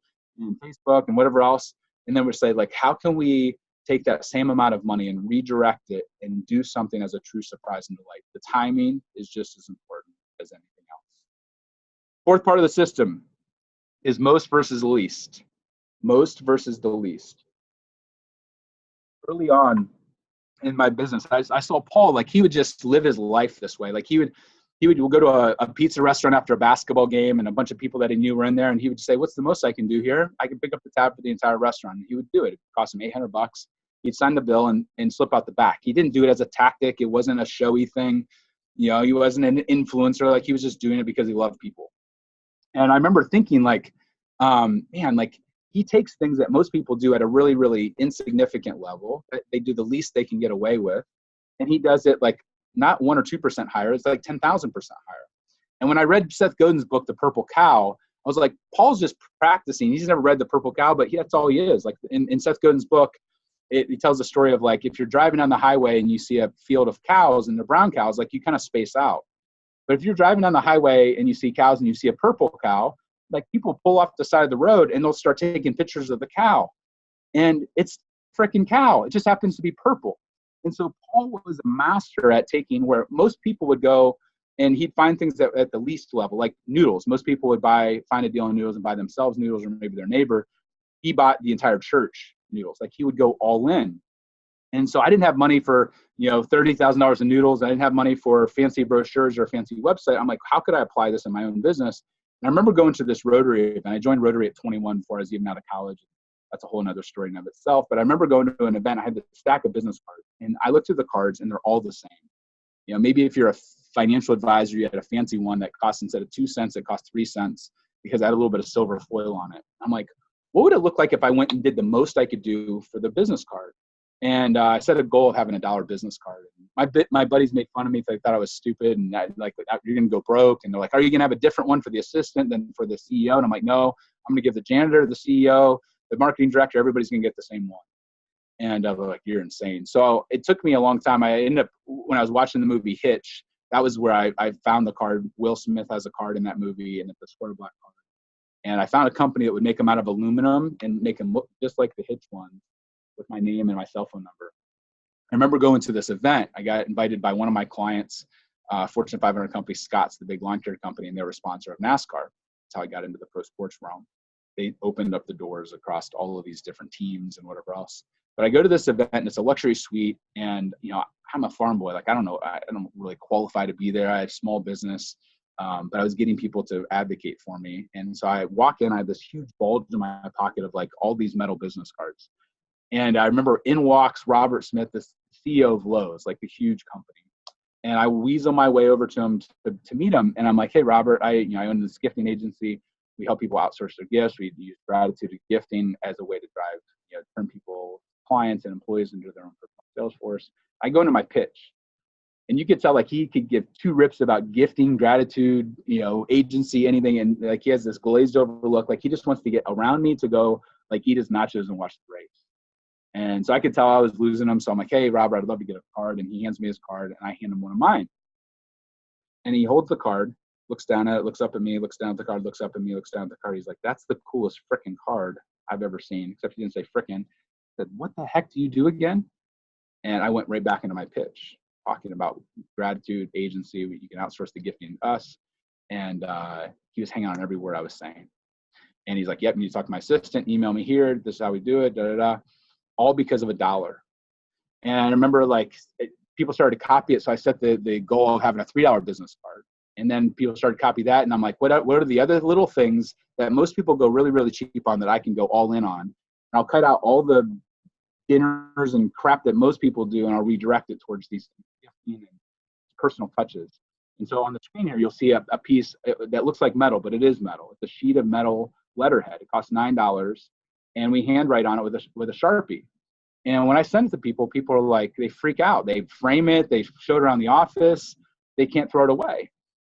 Facebook and whatever else? And then we'll say, like, how can we take that same amount of money and redirect it and do something as a true surprise and delight? The timing is just as important as anything else. Fourth part of the system is most versus least. Most versus the least. Early on in my business, I saw Paul, like he would just live his life this way. Like he would go to a pizza restaurant after a basketball game and a bunch of people that he knew were in there. And he would say, what's the most I can do here? I can pick up the tab for the entire restaurant. And he would do it. It cost him $800. He'd sign the bill and slip out the back. He didn't do it as a tactic. It wasn't a showy thing. He wasn't an influencer. Like he was just doing it because he loved people. And I remember thinking like, man, like he takes things that most people do at a really, really insignificant level. They do the least they can get away with. And he does it like not 1 or 2% higher. It's like 10,000% higher. And when I read Seth Godin's book, The Purple Cow, I was like, Paul's just practicing. He's never read The Purple Cow, but that's all he is. Like in Seth Godin's book, it tells the story of like, if you're driving down the highway and you see a field of cows and they're brown cows, like you kind of space out. But if you're driving down the highway and you see cows and you see a purple cow, like people pull off the side of the road and they'll start taking pictures of the cow. And it's freaking cow. It just happens to be purple. And so Paul was a master at taking where most people would go, And he'd find things that at the least level, like noodles. Most people would find a deal in noodles and buy themselves noodles, or maybe their neighbor. He bought the entire church noodles. Like, he would go all in. And so I didn't have money for, $30,000 in noodles. I didn't have money for fancy brochures or a fancy website. I'm like, how could I apply this in my own business? And I remember going to this Rotary event. I joined Rotary at 21 before I was even out of college. That's a whole nother story in of itself. But I remember going to an event. I had this stack of business cards, and I looked through the cards, and they're all the same. Maybe if you're a financial advisor, you had a fancy one that cost, instead of 2 cents, it cost 3 cents because I had a little bit of silver foil on it. I'm like, what would it look like if I went and did the most I could do for the business card? And I set a goal of having a $1 business card. My buddies made fun of me. They thought I was stupid, and you're going to go broke. And they're like, are you going to have a different one for the assistant than for the CEO? And I'm like, no, I'm going to give the janitor, the CEO, the marketing director, everybody's going to get the same one. And they're like, you're insane. So it took me a long time. I ended up, when I was watching the movie Hitch, that was where I found the card. Will Smith has a card in that movie, and it's a square black card. And I found a company that would make them out of aluminum and make them look just like the Hitch one, with my name and my cell phone number. I remember going to this event. I got invited by one of my clients, Fortune 500 company, Scott's, the big lawn care company, and they were a sponsor of NASCAR. That's how I got into the pro sports realm. They opened up the doors across all of these different teams and whatever else. But I go to this event, and it's a luxury suite, and I'm a farm boy. Like, I don't really qualify to be there. I have small business, but I was getting people to advocate for me. And so I walk in, I have this huge bulge in my pocket of like all these metal business cards. And I remember in walks Robert Smith, the CEO of Lowe's, like the huge company. And I weasel my way over to him to meet him. And I'm like, hey, Robert, I own this gifting agency. We help people outsource their gifts. We use gratitude and gifting as a way to drive, turn people, clients and employees into their own personal sales force. I go into my pitch. And you could tell, like, he could give two rips about gifting, gratitude, agency, anything. And like, he has this glazed over look. Like, he just wants to get around me to go, like, eat his nachos and watch the race. And so I could tell I was losing him. So I'm like, hey, Robert, I'd love to get a card. And he hands me his card, and I hand him one of mine. And he holds the card, looks down at it, looks up at me, looks down at the card, looks up at me, looks down at the card. He's like, that's the coolest frickin' card I've ever seen. Except he didn't say frickin'. I said, what the heck do you do again? And I went right back into my pitch, talking about gratitude, agency. You can outsource the gifting to us. And he was hanging on every word I was saying. And he's like, yep, you need to talk to my assistant, email me here. This is how we do it, da-da-da. All because of $1. And I remember, like, people started to copy it. So I set the goal of having a $3 business card. And then people started to copy that. And I'm like, what are the other little things that most people go really, really cheap on that I can go all in on? And I'll cut out all the dinners and crap that most people do, and I'll redirect it towards these gifting and personal touches. And so on the screen here, you'll see a piece that looks like metal, but it is metal. It's a sheet of metal letterhead. It costs $9. And we handwrite on it with a Sharpie. And when I send it to people, people are like, they freak out. They frame it. They show it around the office. They can't throw it away.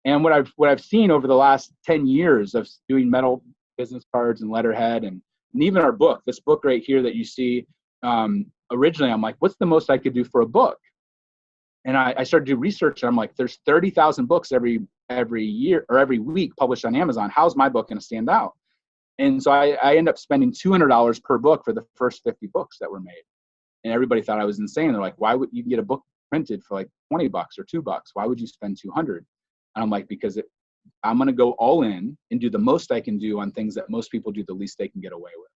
And what I've seen over the last 10 years of doing metal business cards and letterhead, and even our book, this book right here that you see, originally I'm like, what's the most I could do for a book? And I started to do research, and I'm like, there's 30,000 books every year or every week published on Amazon. How's my book going to stand out? And so I end up spending $200 per book for the first 50 books that were made. And everybody thought I was insane. They're like, why would you get a book printed for like $20 or $2? Why would you spend 200? And I'm like, because I'm going to go all in and do the most I can do on things that most people do the least they can get away with.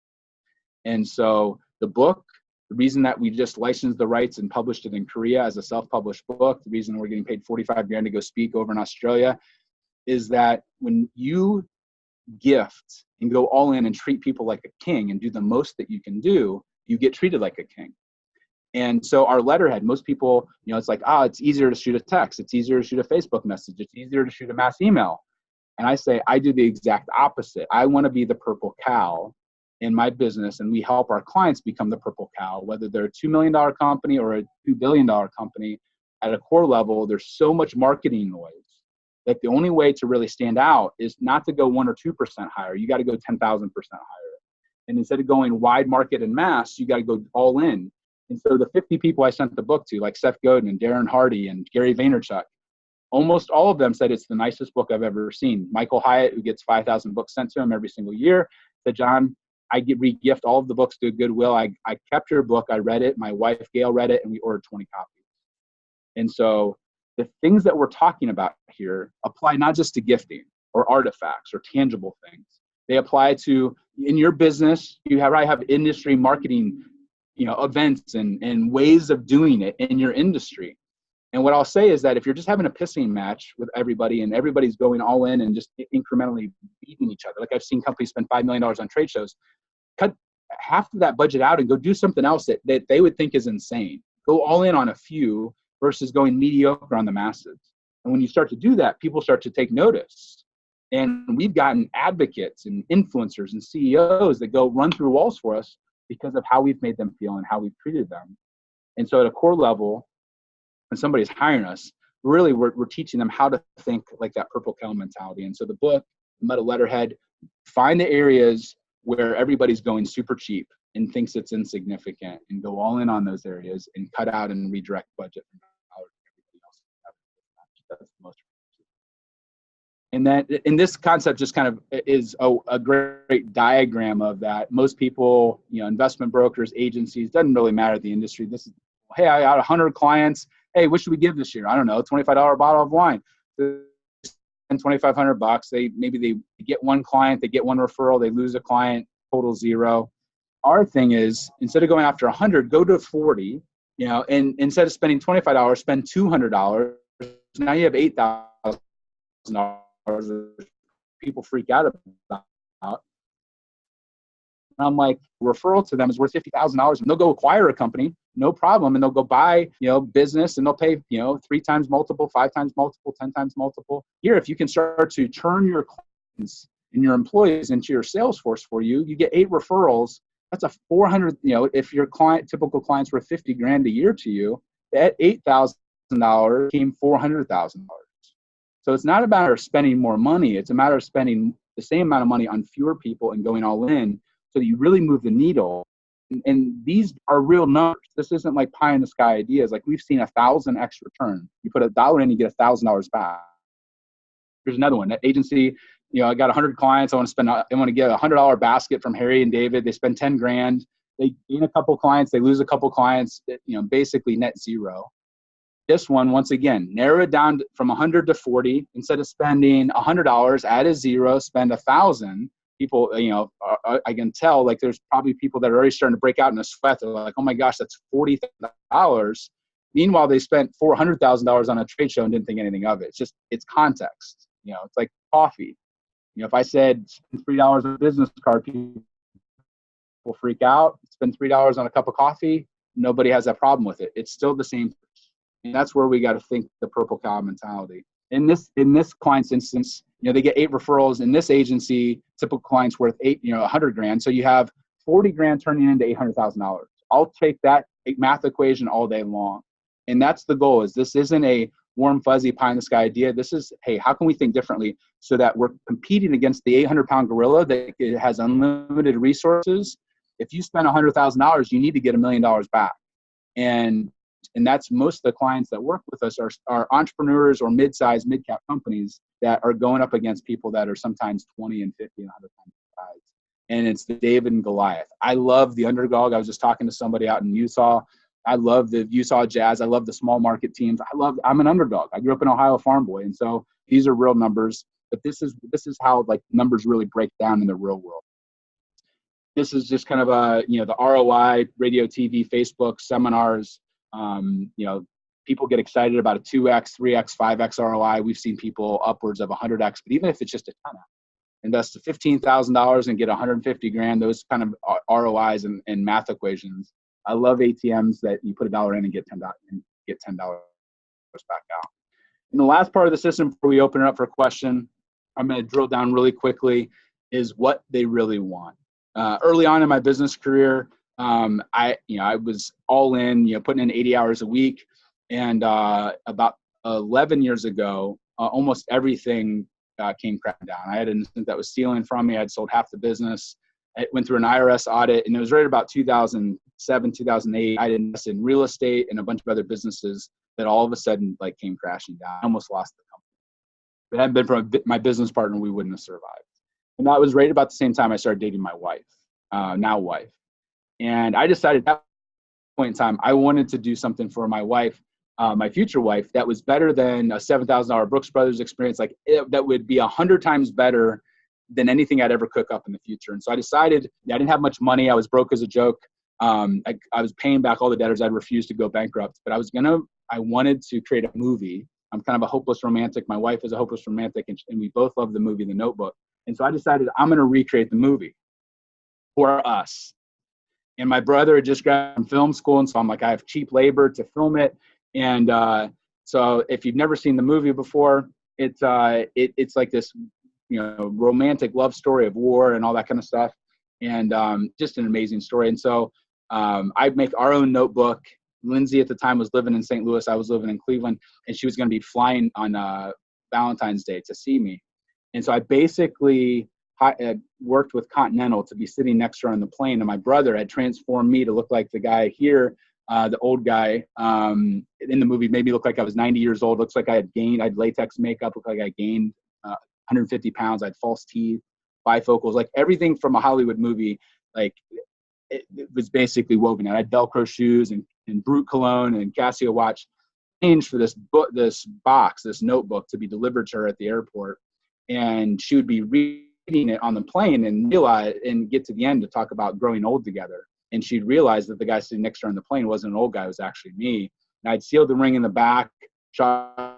And so the book, the reason that we just licensed the rights and published it in Korea as a self-published book, the reason we're getting paid $45,000 to go speak over in Australia, is that when you gift and go all in and treat people like a king and do the most that you can do, you get treated like a king. And so our letterhead, most people, it's like, it's easier to shoot a text. It's easier to shoot a Facebook message. It's easier to shoot a mass email. And I say, I do the exact opposite. I want to be the purple cow in my business, and we help our clients become the purple cow, whether they're a $2 million company or a $2 billion company. At a core level, there's so much marketing noise that the only way to really stand out is not to go 1 or 2% higher. You got to go 10,000% higher. And instead of going wide market and mass, you got to go all in. And so the 50 people I sent the book to, like Seth Godin and Darren Hardy and Gary Vaynerchuk, almost all of them said it's the nicest book I've ever seen. Michael Hyatt, who gets 5,000 books sent to him every single year, said, John, I re-gift all of the books to Goodwill. I kept your book. I read it. My wife, Gail, read it, and we ordered 20 copies. And so the things that we're talking about here apply not just to gifting or artifacts or tangible things. They apply to, in your business, you have industry marketing, events and ways of doing it in your industry. And what I'll say is that if you're just having a pissing match with everybody and everybody's going all in and just incrementally beating each other, like I've seen companies spend $5 million on trade shows, cut half of that budget out and go do something else that they would think is insane. Go all in on a few versus going mediocre on the masses. And when you start to do that, people start to take notice. And we've gotten advocates and influencers and CEOs that go run through walls for us because of how we've made them feel and how we've treated them. And so at a core level, when somebody's hiring us, really we're teaching them how to think like that purple cow mentality. And so the book, the metal letterhead, find the areas where everybody's going super cheap and thinks it's insignificant, and go all in on those areas and cut out and redirect budget from everybody else. That's the most. And this concept just kind of is a great diagram of that. Most people, investment brokers, agencies, doesn't really matter the industry. This is, hey, I got 100 clients. Hey, what should we give this year? I don't know, $25 bottle of wine. And $2,500. Maybe they get one client, they get one referral, they lose a client, total zero. Our thing is, instead of going after 100, go to 40. And instead of spending $25, spend $200. Now you have $8,000. People freak out about. And I'm like, referral to them is worth $50,000, and they'll go acquire a company, no problem, and they'll go buy, business, and they'll pay, 3 times multiple, 5 times multiple, 10 times multiple. Here, if you can start to turn your clients and your employees into your sales force for you, you get 8 referrals. That's a 400. If your typical clients were $50,000 a year to you, that $8,000 came $400,000. So it's not a matter of spending more money. It's a matter of spending the same amount of money on fewer people and going all in so that you really move the needle. And these are real numbers. This isn't like pie in the sky ideas. Like we've seen 1,000x return. You put $1 in, you get $1,000 back. Here's another one. That agency, I got 100 clients. I want to get a $100 basket from Harry and David. They spend $10,000. They gain a couple clients. They lose a couple clients. Basically net zero. This one, once again, narrow it down from 100 to 40. Instead of spending $100, add a zero, spend 1,000. People, I can tell, like there's probably people that are already starting to break out in a sweat. They're like, oh my gosh, that's $40,000. Meanwhile, they spent $400,000 on a trade show and didn't think anything of it. It's context. It's like coffee. If I said spend $3 on a business card, people freak out. Spend $3 on a cup of coffee. Nobody has that problem with it. It's still the same. And that's where we got to think the purple cow mentality. In this client's instance, they get 8 referrals. In this agency, typical client's worth $100,000. So you have $40,000 turning into $800,000. I'll take that math equation all day long. And that's the goal. This isn't a warm, fuzzy, pie in the sky idea. This is, hey, how can we think differently so that we're competing against the 800-pound gorilla that has unlimited resources? If you spend $100,000, you need to get $1 million back. And that's most of the clients that work with us are entrepreneurs or mid-size, mid-cap companies that are going up against people that are sometimes 20 and 50 and 100 times the size. And it's the David and Goliath. I love the underdog. I was just talking to somebody out in Utah. I love the Utah Jazz. I love the small market teams. I'm an underdog. I grew up an Ohio farm boy. And so these are real numbers, but this is how like numbers really break down in the real world. This is just kind of the ROI, radio, TV, Facebook, seminars. People get excited about a 2x, 3x, 5x ROI. We've seen people upwards of 100x, but even if it's just a 10x, invest $15,000 and get $150,000, those kind of ROIs and math equations. I love ATMs that you put $1 in and get $10 back out. And the last part of the system before we open it up for a question, I'm going to drill down really quickly, is what they really want. Early on in my business career, I was all in, putting in 80 hours a week. And about 11 years ago, almost everything came crashing down. I had an assistant that was stealing from me. I'd sold half the business. I went through an IRS audit, and it was right about 2007, 2008. I'd invested in real estate and a bunch of other businesses that all of a sudden came crashing down. I almost lost the company. If it hadn't been for my business partner, we wouldn't have survived. And that was right about the same time I started dating my wife, now wife. And I decided at that point in time, I wanted to do something for my wife my future wife, that was better than a $7,000 Brooks Brothers experience. Like that would be 100 times better than anything I'd ever cook up in the future. And so I decided, I didn't have much money. I was broke as a joke. I was paying back all the debtors. I'd refused to go bankrupt, but I wanted to create a movie. I'm kind of a hopeless romantic. My wife is a hopeless romantic, and we both love the movie The Notebook. And so I decided I'm going to recreate the movie for us. And my brother had just graduated from film school, and so I'm like, I have cheap labor to film it. And so if you've never seen the movie before, it's like this, romantic love story of war and all that kind of stuff, and just an amazing story. And so I'd make our own notebook. Lindsay at the time was living in St. Louis. I was living in Cleveland, and she was going to be flying on Valentine's Day to see me. And so I basically had worked with Continental to be sitting next to her on the plane, and my brother had transformed me to look like the guy here, the old guy in the movie, made me look like I was 90 years old. Looks like I had latex makeup, looked like I gained 150 pounds. I had false teeth, bifocals, like everything from a Hollywood movie. Like it was basically woven in. I had Velcro shoes and Brute cologne and Casio watch. Changed for this book, this notebook to be delivered to her at the airport, and she would be reading it on the plane and realize and get to the end to talk about growing old together. And she'd realize that the guy sitting next to her on the plane wasn't an old guy; it was actually me. And I'd sealed the ring in the back, Shawshank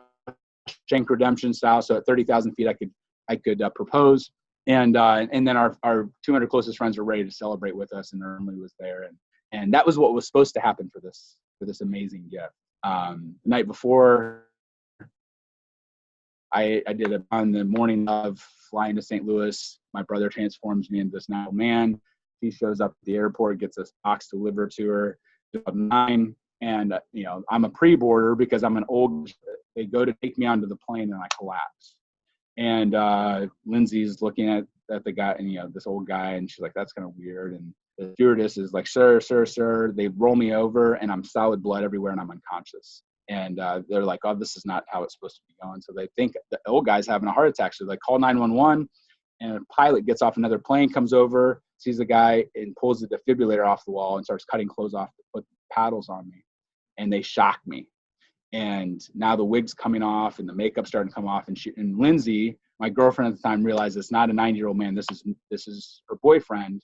Redemption style. So at 30,000 feet, I could propose. And then our 200 closest friends were ready to celebrate with us, and Emily was there, and that was what was supposed to happen for this amazing gift. The night before, I did it on the morning of flying to St. Louis. My brother transforms me into this now man. He shows up at the airport, gets this box delivered to her. About 9, and I'm a pre-boarder because I'm an old. They go to take me onto the plane, and I collapse. And Lindsay's looking at the guy, and this old guy, and she's like, "That's kind of weird." And the stewardess is like, "Sir." They roll me over, and I'm solid blood everywhere, and I'm unconscious. And they're like, "Oh, this is not how it's supposed to be going." So they think the old guy's having a heart attack. So they call 911, and a pilot gets off another plane, comes over, sees the guy, and pulls the defibrillator off the wall and starts cutting clothes off to put paddles on me. And they shock me. And now the wig's coming off and the makeup's starting to come off. And Lindsay, my girlfriend at the time, realized it's not a 90-year-old man. This is her boyfriend.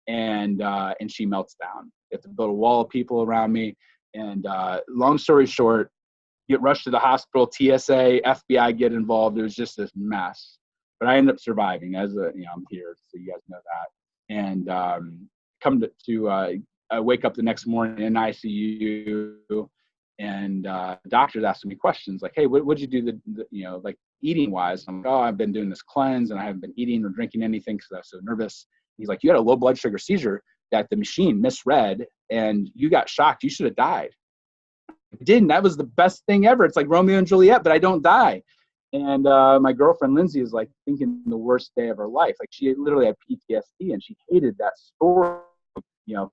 And she melts down. They have to build a wall of people around me. And long story short, get rushed to the hospital, TSA, FBI get involved. It was just this mess. But I ended up surviving I'm here, so you guys know that. And I wake up the next morning in ICU. And doctors asking me questions like, "Hey, what'd you do like eating wise?" I'm like, "Oh, I've been doing this cleanse, and I haven't been eating or drinking anything because I was so nervous." He's like, "You had a low blood sugar seizure that the machine misread, and you got shocked. You should have died." I didn't. That was the best thing ever. It's like Romeo and Juliet, but I don't die. And my girlfriend Lindsay is like thinking the worst day of her life. Like she literally had PTSD, and she hated that story.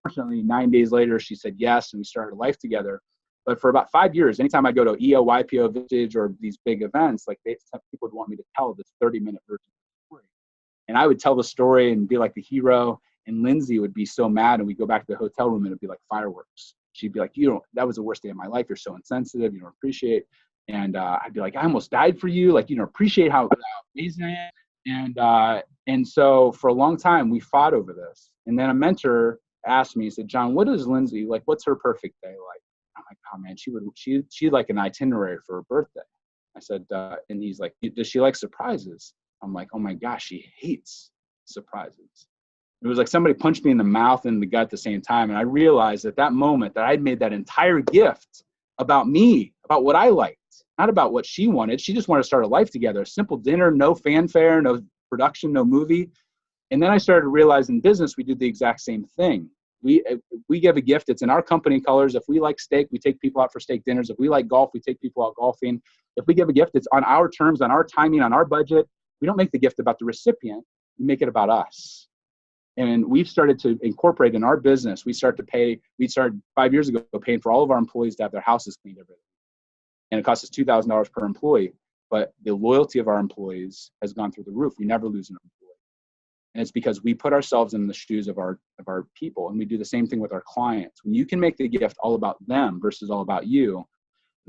Fortunately, 9 days later, she said yes, and we started a life together. But for about 5 years, anytime I go to EO, YPO, Vintage, or these big events, like some people would want me to tell this 30-minute version of the story. And I would tell the story and be like the hero, and Lindsay would be so mad, and we'd go back to the hotel room, and it'd be like fireworks. She'd be like, that was the worst day of my life. You're so insensitive. You don't appreciate. And I'd be like, I almost died for you. Like, you don't appreciate how amazing I am. And so for a long time, we fought over this. And then a mentor asked me, he said, "John, what is Lindsay like? What's her perfect day like?" I'm like, "Oh man, she'd like an itinerary for her birthday." I said, and he's like, "Does she like surprises?" I'm like, "Oh my gosh, she hates surprises." It was like somebody punched me in the mouth and the gut at the same time. And I realized at that moment that I'd made that entire gift about me, about what I liked, not about what she wanted. She just wanted to start a life together, a simple dinner, no fanfare, no production, no movie. And then I started to realize in business, we do the exact same thing. We give a gift. It's in our company colors. If we like steak, we take people out for steak dinners. If we like golf, we take people out golfing. If we give a gift, it's on our terms, on our timing, on our budget. We don't make the gift about the recipient. We make it about us. And we've started to incorporate in our business. We started 5 years ago paying for all of our employees to have their houses cleaned every day. And it costs us $2,000 per employee. But the loyalty of our employees has gone through the roof. We never lose an employee. And it's because we put ourselves in the shoes of our people. And we do the same thing with our clients. When you can make the gift all about them versus all about you,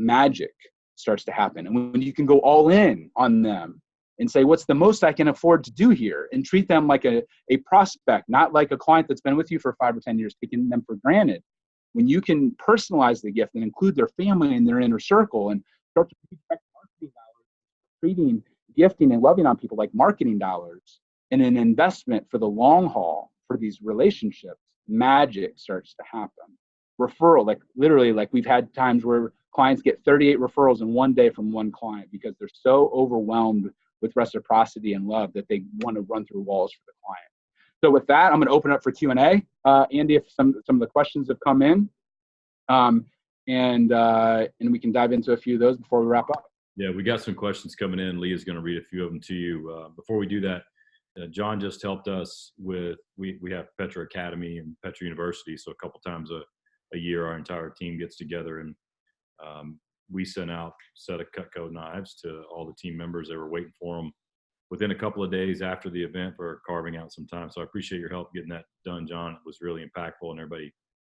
magic starts to happen. And when you can go all in on them and say, what's the most I can afford to do here, and treat them like a prospect, not like a client that's been with you for 5 or 10 years, taking them for granted. When you can personalize the gift and include their family in their inner circle and start to expect marketing dollars, treating gifting and loving on people like marketing dollars and an investment for the long haul for these relationships, magic starts to happen. Referral, like literally, like we've had times where clients get 38 referrals in one day from one client because they're so overwhelmed with reciprocity and love that they want to run through walls for the client. So with that, I'm going to open up for Q&A. Andy, if some of the questions have come in, and we can dive into a few of those before we wrap up. Yeah, we got some questions coming in. Leah's going to read a few of them to you. Before we do that, John just helped us with, we have Petra Academy and Petra University. So a couple times a year, our entire team gets together and we sent out a set of Cutco knives to all the team members. They were waiting for them within a couple of days after the event for carving out some time. So I appreciate your help getting that done, John. It was really impactful, and everybody,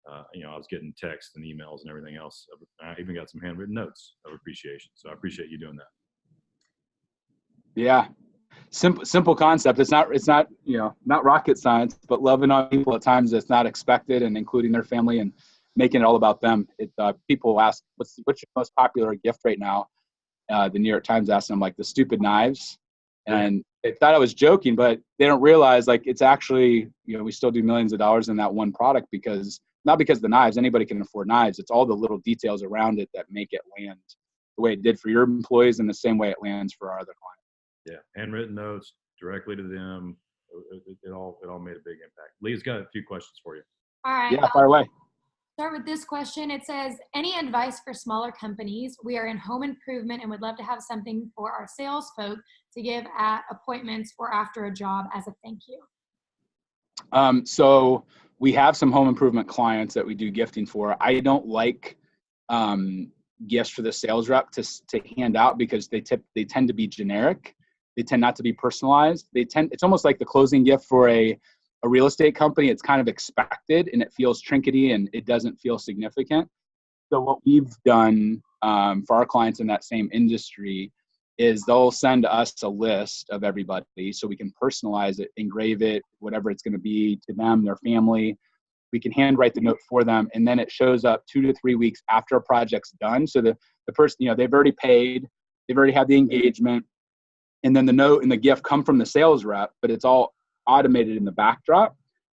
I was getting texts and emails and everything else. I even got some handwritten notes of appreciation. So I appreciate you doing that. Yeah. Simple concept. It's not, not rocket science, but loving on people at times that's not expected and including their family and making it all about them. People ask, what's your most popular gift right now? The New York Times asked them, like, the stupid knives. And they thought I was joking, but they don't realize, like, it's actually, we still do millions of dollars in that one product not because of the knives, anybody can afford knives. It's all the little details around it that make it land the way it did for your employees and the same way it lands for our other clients. Yeah. Handwritten notes directly to them. It all made a big impact. Lee's got a few questions for you. All right. Yeah, fire away. Start with this question. It says, any advice for smaller companies? We are in home improvement and would love to have something for our sales folk to give at appointments or after a job as a thank you. So we have some home improvement clients that we do gifting for. I don't like gifts for the sales rep to hand out because they tend to be generic. They tend not to be personalized. It's almost like the closing gift for a real estate company. It's kind of expected and it feels trinkety and it doesn't feel significant. So what we've done for our clients in that same industry is they'll send us a list of everybody so we can personalize it, engrave it, whatever it's going to be to them, their family. We can handwrite the note for them, and then it shows up 2 to 3 weeks after a project's done. So the person, they've already paid, they've already had the engagement, and then the note and the gift come from the sales rep, but it's all automated in the backdrop.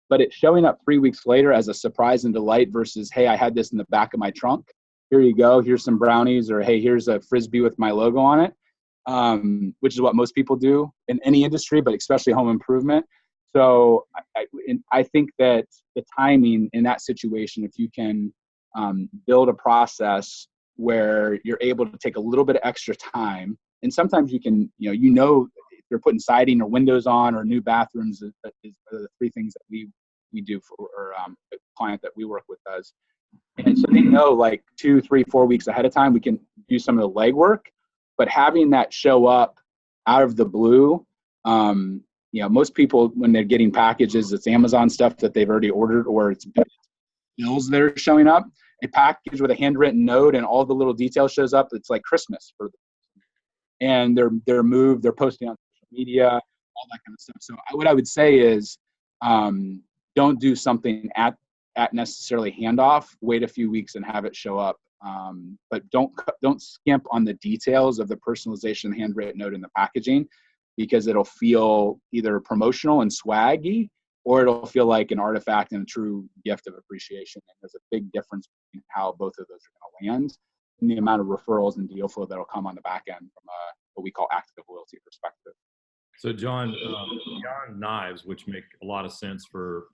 But it's showing up 3 weeks later as a surprise and delight versus, hey, I had this in the back of my trunk. Here you go. Here's some brownies, or hey, here's a Frisbee with my logo on it. Which is what most people do in any industry, but especially home improvement. So I think that the timing in that situation, if you can build a process where you're able to take a little bit of extra time, and sometimes you can, if you're putting siding or windows on or new bathrooms, are the 3 things that we do for a client that we work with does. And so they know, like 2, 3, 4 weeks ahead of time, we can do some of the legwork. But having that show up out of the blue, most people, when they're getting packages, it's Amazon stuff that they've already ordered, or it's bills that are showing up. A package with a handwritten note and all the little details shows up. It's like Christmas for them. And they're moved, they're posting on social media, all that kind of stuff. So what I would say is, don't do something at necessarily handoff. Wait a few weeks and have it show up. But don't skimp on the details of the personalization handwritten note in the packaging, because it'll feel either promotional and swaggy, or it'll feel like an artifact and a true gift of appreciation. And there's a big difference between how both of those are going to land and the amount of referrals and deal flow that'll come on the back end from what we call active loyalty perspective. So John, beyond knives, which make a lot of sense for,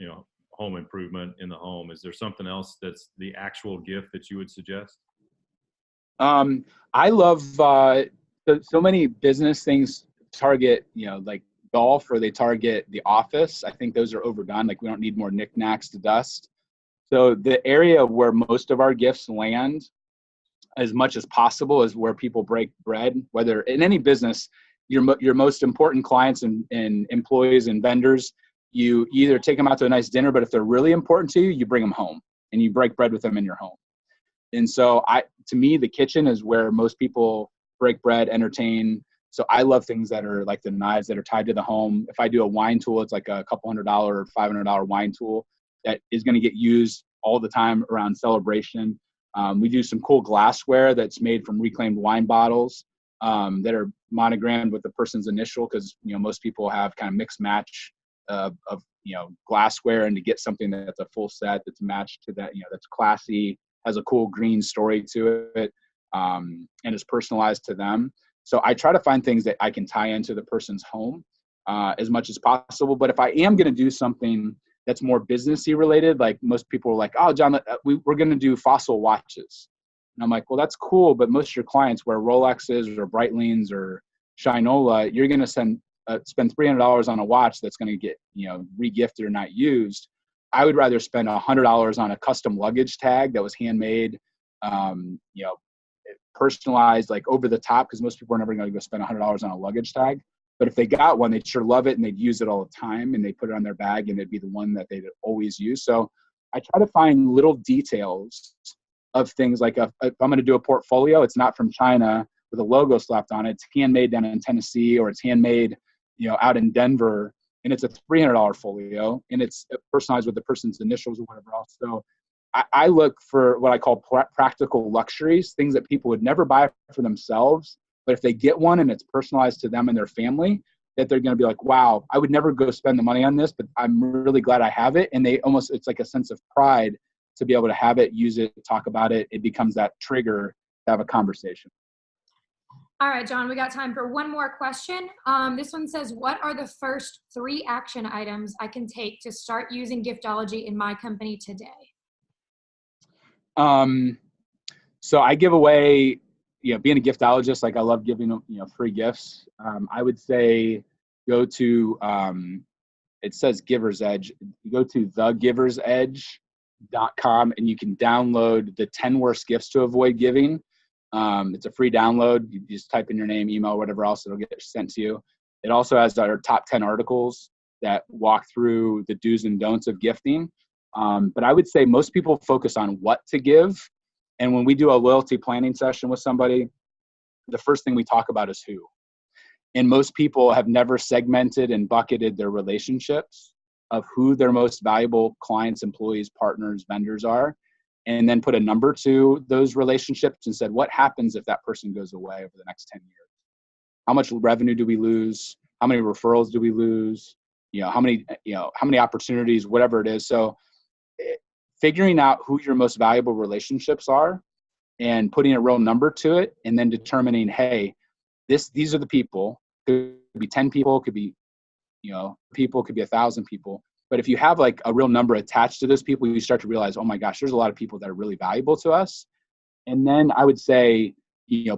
home improvement in the home, is there something else that's the actual gift that you would suggest? I love so many business things target, like golf, or they target the office. I think those are overdone. Like, we don't need more knickknacks to dust. So the area where most of our gifts land, as much as possible, is where people break bread. Whether in any business, your most important clients and employees and vendors, you either take them out to a nice dinner, but if they're really important to you, you bring them home and you break bread with them in your home. And so to me, the kitchen is where most people break bread, entertain. So I love things that are like the knives that are tied to the home. If I do a wine tool, it's like a couple $100 or $500 wine tool that is going to get used all the time around celebration. We do some cool glassware that's made from reclaimed wine bottles that are monogrammed with the person's initial, because most people have kind of mixed match of glassware, and to get something that's a full set that's matched to that, that's classy, has a cool green story to it, and is personalized to them. So I try to find things that I can tie into the person's home as much as possible. But if I am going to do something that's more businessy related, like most people are like, oh, John, we're going to do Fossil watches. And I'm like, well, that's cool. But most of your clients wear Rolexes or Breitlings or Shinola. You're going to spend $300 on a watch that's going to get, re-gifted or not used. I would rather spend $100 on a custom luggage tag that was handmade, personalized, like over the top, because most people are never going to go spend $100 on a luggage tag. But if they got one, they'd sure love it, and they'd use it all the time, and they put it on their bag, and it'd be the one that they'd always use. So I try to find little details of things, like if I'm going to do a portfolio, it's not from China with a logo slapped on it. It's handmade down in Tennessee, or it's handmade, out in Denver, and it's a $300 folio, and it's personalized with the person's initials or whatever else. So I look for what I call practical luxuries, things that people would never buy for themselves. But if they get one and it's personalized to them and their family, that they're going to be like, wow, I would never go spend the money on this, but I'm really glad I have it. And it's like a sense of pride to be able to have it, use it, talk about it. It becomes that trigger to have a conversation. All right, John, we got time for one more question. This one says, what are the first 3 action items I can take to start using Giftology in my company today? So I give away, being a giftologist, like I love giving, free gifts. I would say go to, it says Giver's Edge. You go to thegiversedge.com and you can download the 10 worst gifts to avoid giving. It's a free download. You just type in your name, email, whatever else, it'll get sent to you. It also has our top 10 articles that walk through the do's and don'ts of gifting. But I would say most people focus on what to give. And when we do a loyalty planning session with somebody, the first thing we talk about is who. And most people have never segmented and bucketed their relationships of who their most valuable clients, employees, partners, vendors are, and then put a number to those relationships and said, what happens if that person goes away over the next 10 years? How much revenue do we lose? How many referrals do we lose? How many opportunities, whatever it is. So figuring out who your most valuable relationships are and putting a real number to it, and then determining, hey, these are the people. Could be 10 people, could be, people, could be 1,000 people. But if you have like a real number attached to those people, you start to realize, oh my gosh, there's a lot of people that are really valuable to us. And then I would say,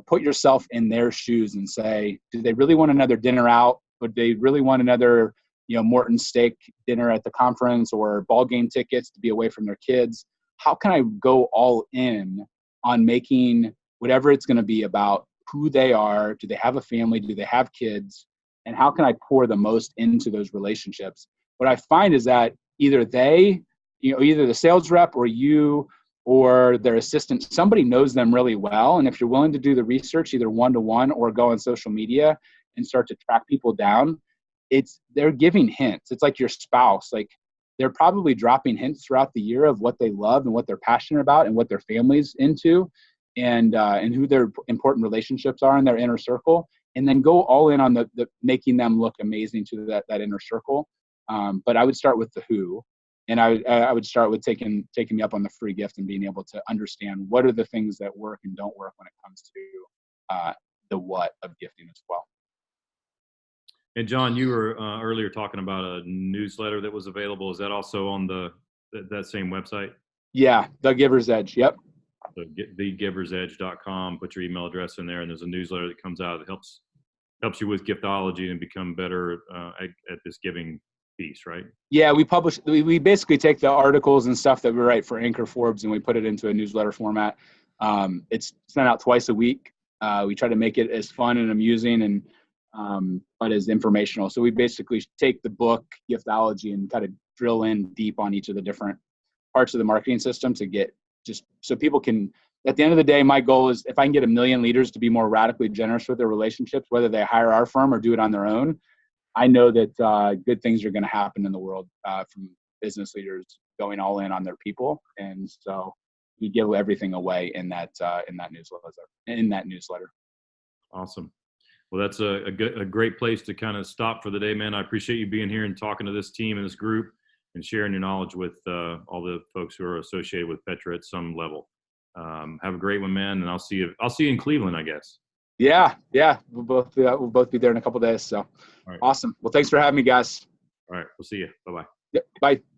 put yourself in their shoes and say, do they really want another dinner out? Would they really want another, Morton steak dinner at the conference, or ball game tickets to be away from their kids? How can I go all in on making whatever it's going to be about who they are? Do they have a family? Do they have kids? And how can I pour the most into those relationships? What I find is that either either the sales rep or you or their assistant, somebody knows them really well. And if you're willing to do the research, either one-to-one or go on social media and start to track people down, they're giving hints. It's like your spouse. Like, they're probably dropping hints throughout the year of what they love and what they're passionate about and what their family's into, and who their important relationships are in their inner circle, and then go all in on the making them look amazing to that inner circle. But I would start with the who, and I would start with taking me up on the free gift and being able to understand what are the things that work and don't work when it comes to the what of gifting as well. And John, you were earlier talking about a newsletter that was available. Is that also on that same website? Yeah, The Giver's Edge. Yep. So thegiversedge.com. Put your email address in there, and there's a newsletter that comes out that helps you with giftology and become better at this giving piece, right? Yeah, we basically take the articles and stuff that we write for Anchor Forbes and we put it into a newsletter format. It's sent out twice a week. We try to make it as fun and amusing and but as informational. So we basically take the book Giftology and kind of drill in deep on each of the different parts of the marketing system to get just so people can at the end of the day, my goal is if I can get 1 million leaders to be more radically generous with their relationships, whether they hire our firm or do it on their own, I know that good things are going to happen in the world from business leaders going all in on their people. And so you give everything away in that newsletter. Awesome. Well, that's a great place to kind of stop for the day, man. I appreciate you being here and talking to this team and this group and sharing your knowledge with all the folks who are associated with Petra at some level. Have a great one, man, and I'll see you in Cleveland, I guess. Yeah, we'll both be there in a couple of days. So, right. Awesome. Well, thanks for having me, guys. All right, we'll see you. Bye-bye. Yep, bye.